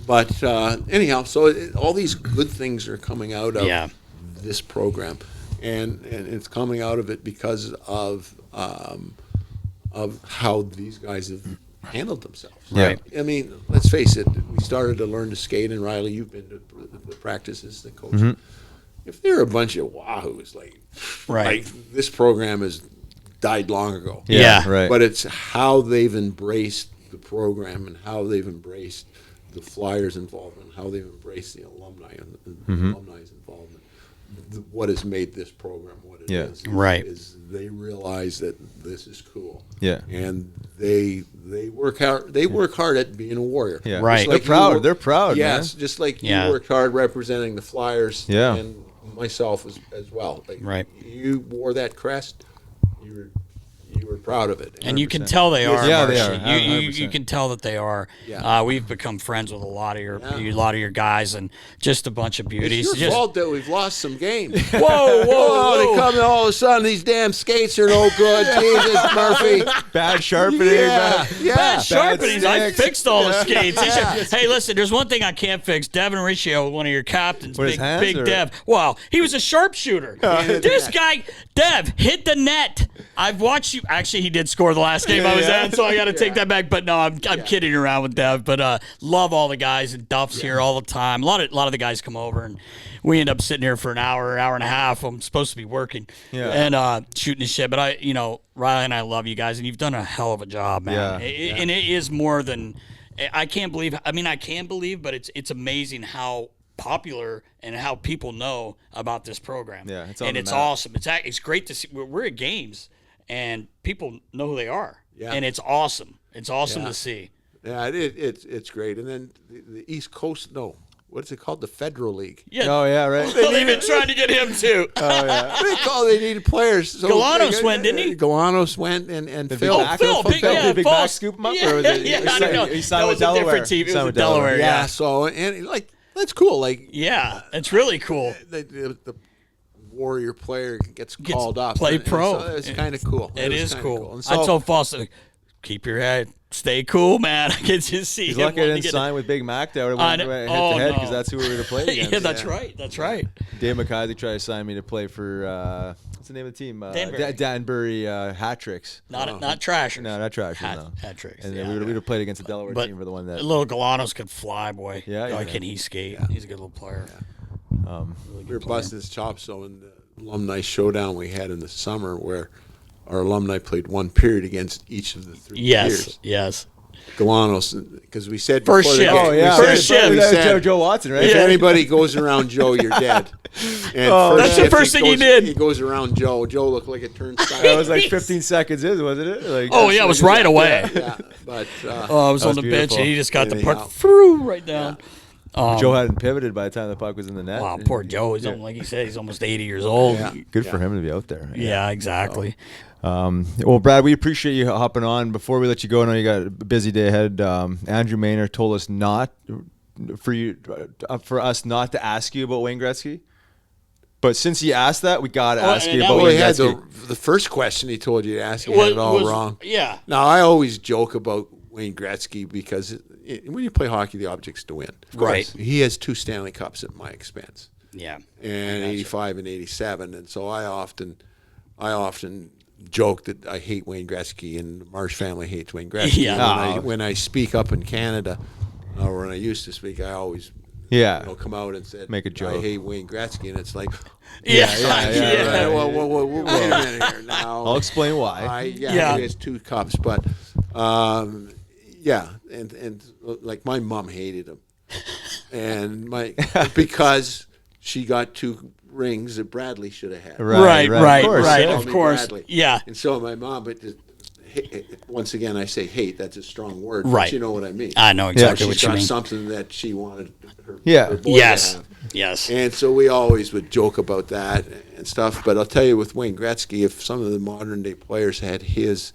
But anyhow, so all these good things are coming out of this program, and it's coming out of it because of how these guys have handled themselves. Right. I mean, let's face it. We started to learn to skate, and Riley, you've been to the practices, the coach. Mm-hmm. If they're a bunch of wahoos, like this program has died long ago. Yeah. Right. But it's how they've embraced the program and how they've embraced the Flyers' involvement, how they've embraced the alumni and the alumni's involvement. What has made this program what it is? Right. Is they realize that this is cool. Yeah. And they work hard. They work hard at being a Warrior. Yeah. Right. Just They're you proud. work- They're proud. Yes, Man. just like Yeah. you worked hard representing the Flyers. Yeah. And myself as well. Like, Right. You wore that crest. you were proud of it. And you can tell they are. Yeah, they Marshy. are. You can tell that they are. Yeah. We've become friends with a lot of your guys, and just a bunch of beauties. It's your fault that we've lost some games. Whoa! They come and all of a sudden these damn skates are no good. Jesus, Murphy. Bad sharpening. Yeah, Bad sharpenings. I sticks. fixed all the skates. Hey, listen, there's one thing I can't fix. Devin Riccio, one of your captains, With his hands, big or- Dev. Wow, he was a sharpshooter. This guy, Dev, hit the net. I've watched you. Actually, he did score the last game I was at, so I got to take that back. But no, I'm kidding around with Dev. But love all the guys, and Duff's here all the time. A lot of the guys come over, and we end up sitting here for an hour and a half. I'm supposed to be working and shooting the shit. But Riley and I love you guys, and you've done a hell of a job, man. And it is more than I can't believe. I mean, I can believe, but it's amazing how popular and how people know about this program. Yeah, it's and it's map. awesome. It's great to see. We're at games, and people know who they are. Yeah. And it's awesome. It's awesome to see. Yeah, it's great. And then the East Coast, what's it called? The Federal League. Yeah. Oh yeah, right. They've been trying to get him too. They needed players. So Galanos went, didn't he? Galanos went, and Did Phil. Big Back False. scoop him up, Yeah, or was it? yeah, I don't know. He signed That with was a Delaware. different team. It Signed was with Delaware. Yeah. So and that's cool. Like Yeah, it's really cool. the Warrior player gets called up. play And pro. so it's kind of cool. It was is kinda cool. And I so, told Foster, keep your head, stay cool, man. I can just see He's him lucky I wanting didn't to get sign with Big Mac. That would I have know. went Oh, head to head no. because that's who we were to play against. Yeah, that's right. That's right. Dave McIsaac tried to sign me to play for what's the name of the team? Danbury. Danbury Hat Tricks. Not Trashers. No, not Trashers. No. Hat tricks. And yeah. then we would have played against the Delaware But team for the one that. Little Galanos could fly, boy. Yeah, Boy, yeah. can he skate? He's a good little player. we were busting his chops. So in the alumni showdown we had in the summer, where our alumni played one period against each of the three tiers. Yes. Galanos, because we said First before the shift. game- Oh we yeah, said- First shift. we said, Joe Watson, right? if anybody goes around Joe, you're dead. And That's the shift, first thing he goes- did. He goes around Joe. Joe looked like a turnstile. That was like 15 seconds in, wasn't it? Like, Oh yeah, it was right away. Yeah, but Oh, I was That on was the bench, beautiful. and he just got the Anyhow. puck through right down. Joe hadn't pivoted by the time the puck was in the net. Wow, poor Joe. He's like you said, he's almost 80 years old. Yeah. Good for him to be out there. Yeah, exactly. Well, Brad, we appreciate you hopping on. Before we let you go, I know you got a busy day ahead. Andrew Maynard told us for us not to ask you about Wayne Gretzky. But since he asked that, we got to ask and you that about well, Wayne he had Gretzky. the first question he told you to ask. He had it all wrong. Yeah. Now I always joke about Wayne Gretzky because when you play hockey, the object's to win. Right. He has 2 Stanley Cups at my expense, Yeah. and 85 and 87, and so I often joke that I hate Wayne Gretzky, and the Marsh family hates Wayne Gretzky. Yeah. When I speak up in Canada, or when I used to speak, I always come out and said, Make a joke. I hate Wayne Gretzky, and it's like, Yeah. right. Well, wait a minute here now. I'll explain why. He has 2 cups, but and like my mom hated him, and because she got 2 rings that Bradley should have had. Right. Of Of course, course. Bradley. Yeah. And so my mom, but once again, I say hate. That's a strong word, Right. but you know what I mean. I know exactly She's what you got mean. something that she wanted her boy Yes. to have. Yes. And so we always would joke about that and stuff. But I'll tell you, with Wayne Gretzky, if some of the modern day players had his,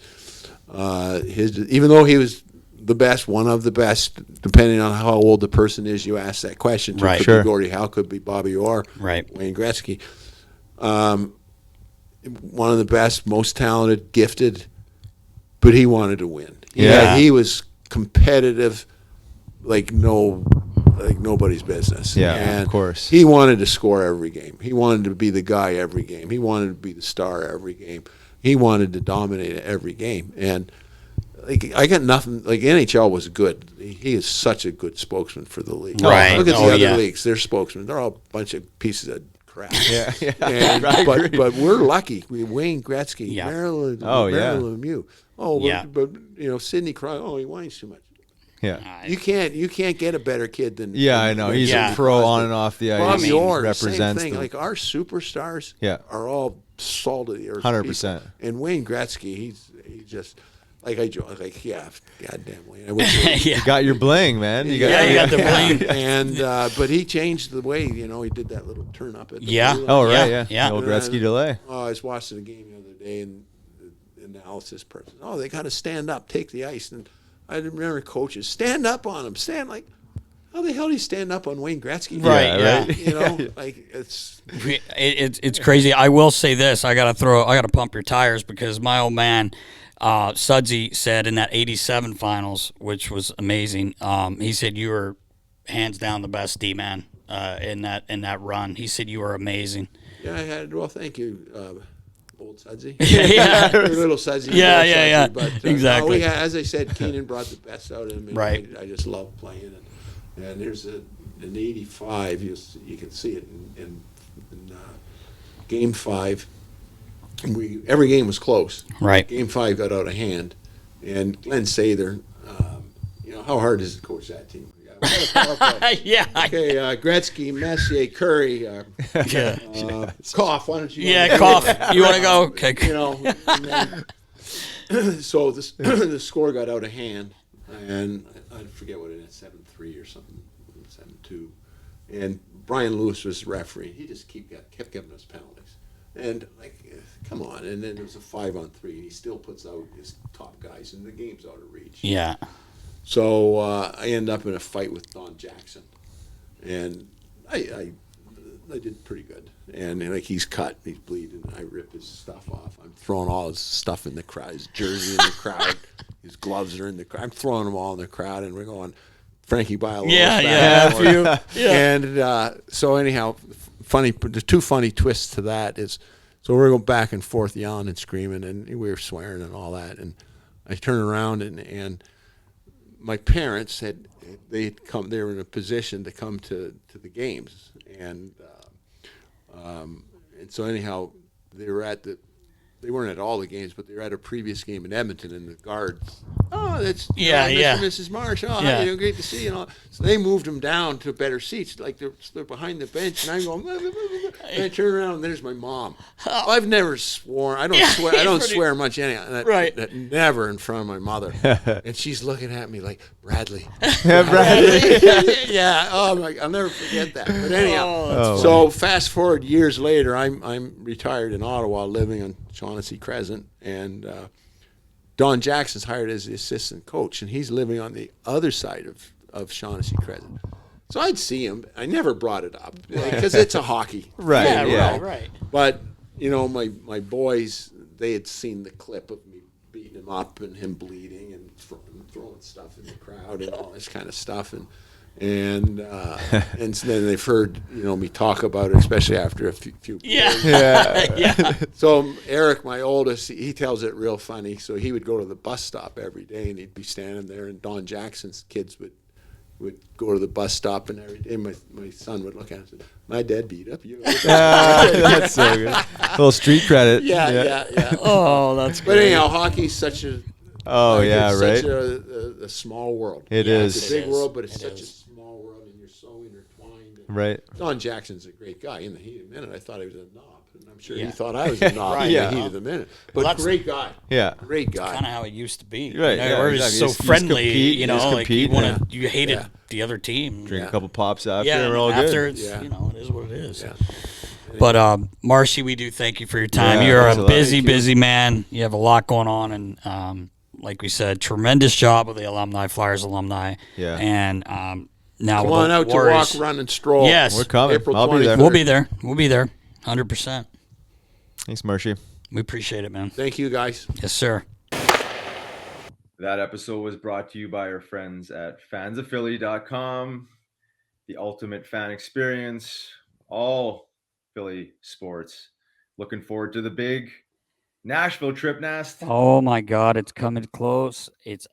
even though he was the best, one of the best, depending on how old the person is, you ask that question. Right. Could Sure. be Gordie Howe, could be Bobby Orr, Right. Wayne Gretzky. One of the best, most talented, gifted, but he wanted to win. Yeah. He was competitive like nobody's business. Yeah, and of course. He wanted to score every game. He wanted to be the guy every game. He wanted to be the star every game. He wanted to dominate every game. And like, I got nothing. Like, NHL was good. He is such a good spokesman for the league. Right. Look at the Oh, other yeah. leagues. Their spokesmen, they're all a bunch of pieces of crap. Yeah, yeah. And, I agree. but we're lucky. Wayne Gretzky, Yeah. Marilyn Lemieux. Oh, Yeah. but Sidney Crosby. Oh, he whines too much. Yeah. You can't get a better kid than. Yeah, than I know. Wayne He's Yeah. a pro Crosby. on and off the ice. Bobby Orr, represents same thing. them. Like, our superstars Yeah. are all salt of the earth. 100%. people. And Wayne Gretzky, he's just like I joke, like, yeah, goddamn Wayne. I wish You got your bling, man. You got, you got the bling. And but he changed the way. He did that little turn up at the Yeah. blue line. Oh, right, Yeah, yeah. yeah. The old Gretzky delay. Oh, I was watching the game the other day, and analysis person. Oh, they got to stand up, take the ice. And I remember coaches, stand up on them, stand like, how the hell do you stand up on Wayne Gretzky? Right, yeah. You know, like It's crazy. I will say this. I gotta pump your tires because my old man, Sudsy, said in that '87 finals, which was amazing. He said you were hands down the best D-man in that run. He said you were amazing. Yeah, I had. Well, thank you, old Sudsy. Yeah. Little Sudsy. Yeah, little yeah, Sudsy. yeah. But, Exactly. We had, as I said, Keenan brought the best out of him. And Right. I just love playing it. And there's an '85. You can see it in Game 5. Every game was close. Right. Game 5 got out of hand, and Glenn Sather. How hard is it to coach that team? We got a power play. Yeah. Okay, Gretzky, Messier, Curry, Yeah. Cough. Why don't you? Yeah, cough. You want to go? Okay. And then, so the score got out of hand, and I forget what it is, 7-3 or something, 7-2. And Brian Lewis was the referee. He just kept giving us penalties, and come on. And then it was a 5-on-3, and he still puts out his top guys, and the game's out of reach. Yeah. So I end up in a fight with Don Jackson, and I did pretty good. And he's cut, he's bleeding. I rip his stuff off. I'm throwing all his stuff in the crowd, his jersey in the crowd, his gloves are in the crowd. I'm throwing them all in the crowd, and we're going, Frankie Bialowas. Yeah. And so anyhow, the two funny twists to that is, so we're going back and forth yelling and screaming, and we were swearing and all that. And I turn around and my parents they were in a position to come to the games, and so anyhow they weren't at all the games, but they were at a previous game in Edmonton, and the guards, that's Mr. and Mrs. Marsh, how are you? Great to see you. And all. So they moved them down to better seats, like they're behind the bench, and I'm going, and I turn around, and there's my mom. Well, I've never sworn. I don't swear much anyhow. Right. Never in front of my mother. And she's looking at me like, Bradley. Yeah. Oh my! I'll never forget that. But anyhow, so fast forward years later, I'm retired in Ottawa, living on Shaughnessy Crescent, and Don Jackson's hired as the assistant coach, and he's living on the other side of Shaughnessy Crescent. So I'd see him. I never brought it up because it's a hockey. Right. Yeah. Right. But my boys, they had seen the clip of me beating him up and him bleeding and throwing stuff in the crowd and all this kind of stuff, and then they've heard me talk about it, especially after a few Yeah. So Eric, my oldest, he tells it real funny. So he would go to the bus stop every day, and he'd be standing there, and Don Jackson's kids would go to the bus stop, and every day my son would look at it and say, my dad beat up you. That's so good. A little street credit. Yeah. Oh, that's But great. anyhow, hockey's such a right. such a small world. It is. It's a big world, but it's such a small world, and you're so intertwined. And Right. Don Jackson's a great guy. In the heat of the minute, I thought he was a knob, and I'm sure Yeah. he thought I was a knob Right. in Yeah. the heat of the minute. But that's- great guy. Yeah. Great guy. Kind of how it used to be. Right, yeah, Where it was exactly. so You just friendly. compete, You you know, just like you compete, you hated Yeah. the other team. Drink Yeah. a couple pops after, Yeah, and we're all after good. it's Yeah. it is what it is. Yeah. But Marcy, we do thank you for your time. Yeah, You're thanks a a lot. busy, Thank you. busy man. You have a lot going on, and like we said, tremendous job with the Alumni, Flyers alumni. Yeah. And now Come with on the out Warriors. to walk, run, and stroll. Yes. We're coming. April I'll be there. 23rd. We'll be there. 100%. Thanks, Marshy. We appreciate it, man. Thank you, guys. Yes, sir. That episode was brought to you by our friends at fansophilly.com, the ultimate fan experience, all Philly sports. Looking forward to the big Nashville trip, Nast. Oh my God, it's coming close. It's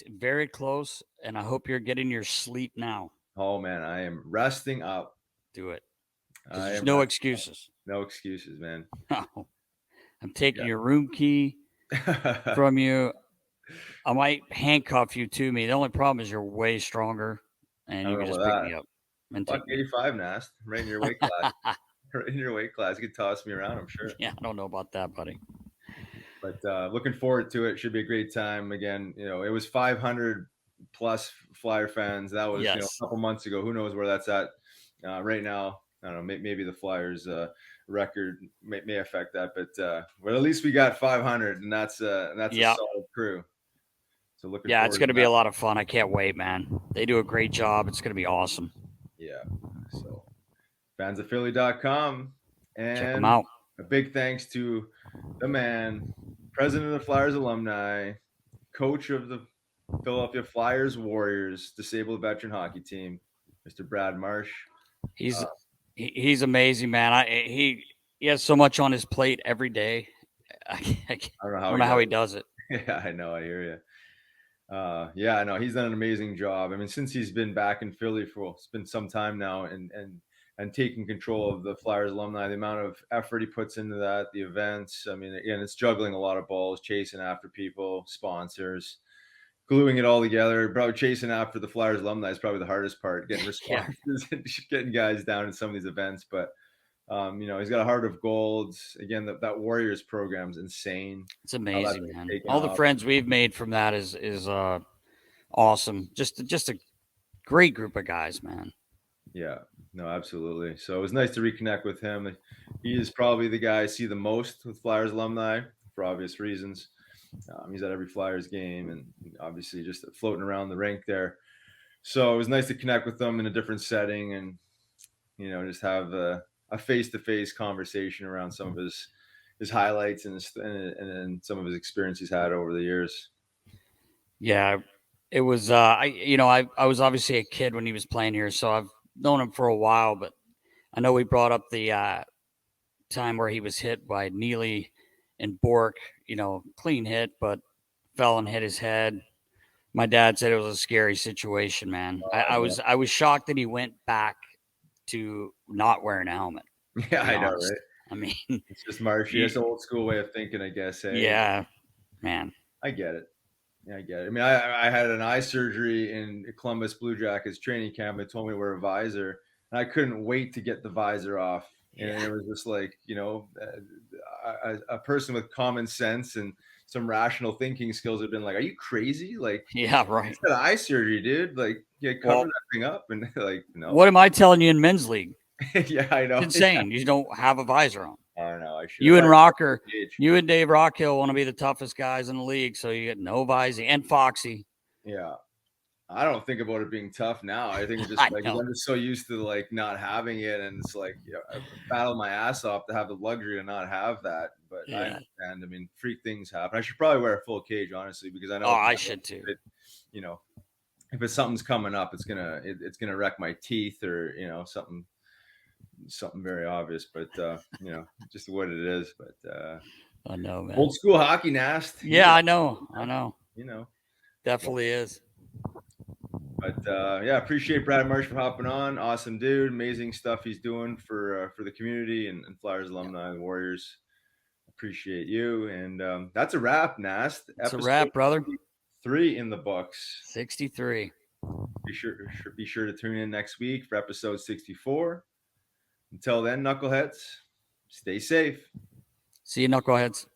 very close, and I hope you're getting your sleep now. Oh man, I am resting up. Do it. 'Cause I There's am no resting excuses. up. No excuses, man. I'm taking Yeah. your room key from you. I might handcuff you to me. The only problem is you're way stronger, and I you don't can know just about pick me up and Fuck take me. 85, Nast. Right in your weight class. Right in your weight class. You could toss me around, I'm sure. Yeah, I don't know about that, buddy. But looking forward to it. Should be a great time. Again, it was 500 plus Flyer fans. That was Yes. a couple months ago. Who knows where that's at right now? I don't know, maybe the Flyers record may affect that, but well, at least we got 500, and that's a solid crew. So looking Yeah, forward it's going to to be that. a lot of fun. I can't wait, man. They do a great job. It's going to be awesome. Yeah. So fansofphilly.com, Check them and out. a big thanks to the man, president of the Flyers alumni, coach of the Philadelphia Flyers Warriors disabled veteran hockey team, Mr. Brad Marsh. He's amazing, man. He has so much on his plate every day. I don't know how he does it. Yeah, I know. I hear you. Yeah, I know. He's done an amazing job. I mean, since he's been back in Philly it's been some time now, and taking control of the Flyers alumni, the amount of effort he puts into that, the events. I mean, again, it's juggling a lot of balls, chasing after people, sponsors, gluing it all together. Probably chasing after the Flyers alumni is probably the hardest part, getting responses and getting guys down in some of these events. But he's got a heart of gold. Again, that Warriors program's insane. It's amazing, man. All the friends we've made from that is awesome. Just a great group of guys, man. Yeah, no, absolutely. So it was nice to reconnect with him. He is probably the guy I see the most with Flyers alumni for obvious reasons. He's at every Flyers game, and obviously just floating around the rink there. So it was nice to connect with them in a different setting, and just have a face-to-face conversation around some of his highlights and some of his experience he's had over the years. Yeah, it was. I was obviously a kid when he was playing here, so I've known him for a while. But I know we brought up the time where he was hit by Neely and Bork. Clean hit, but fell and hit his head. My dad said it was a scary situation, man. I was shocked that he went back to not wearing a helmet. Yeah, I know, right? I mean, it's just Marshy. It's an old school way of thinking, I guess. Hey? Yeah, man. I get it. Yeah, I get it. I mean, I had an eye surgery in Columbus Blue Jackets training camp. They told me to wear a visor, and I couldn't wait to get the visor off. And it was just like, a person with common sense and some rational thinking skills have been like, "Are you crazy? Like, yeah, right. It's got eye surgery, dude. Like, cover that thing up." And like, no. What am I telling you in men's league? Yeah, I know. It's insane. You don't have a visor on. I don't know. I should. You and Dave Rockhill want to be the toughest guys in the league, so you get no visor, and Foxy. Yeah. I don't think about it being tough now. I think it's just like I'm just so used to like not having it, and it's like I battle my ass off to have the luxury to not have that. But I understand. I mean, freak things happen. I should probably wear a full cage, honestly, because I know. Oh, I should too. If something's coming up, it's gonna wreck my teeth or something very obvious. But just what it is. But I know, man. Old school hockey, Nast. Yeah, I know. Definitely is. But appreciate Brad Marsh for hopping on. Awesome dude, amazing stuff he's doing for the community and Flyers alumni and Warriors. Appreciate you, and that's a wrap, Nast. It's a wrap, brother. 3 in the books. 63. Be sure to tune in next week for episode 64. Until then, knuckleheads, stay safe. See you, knuckleheads.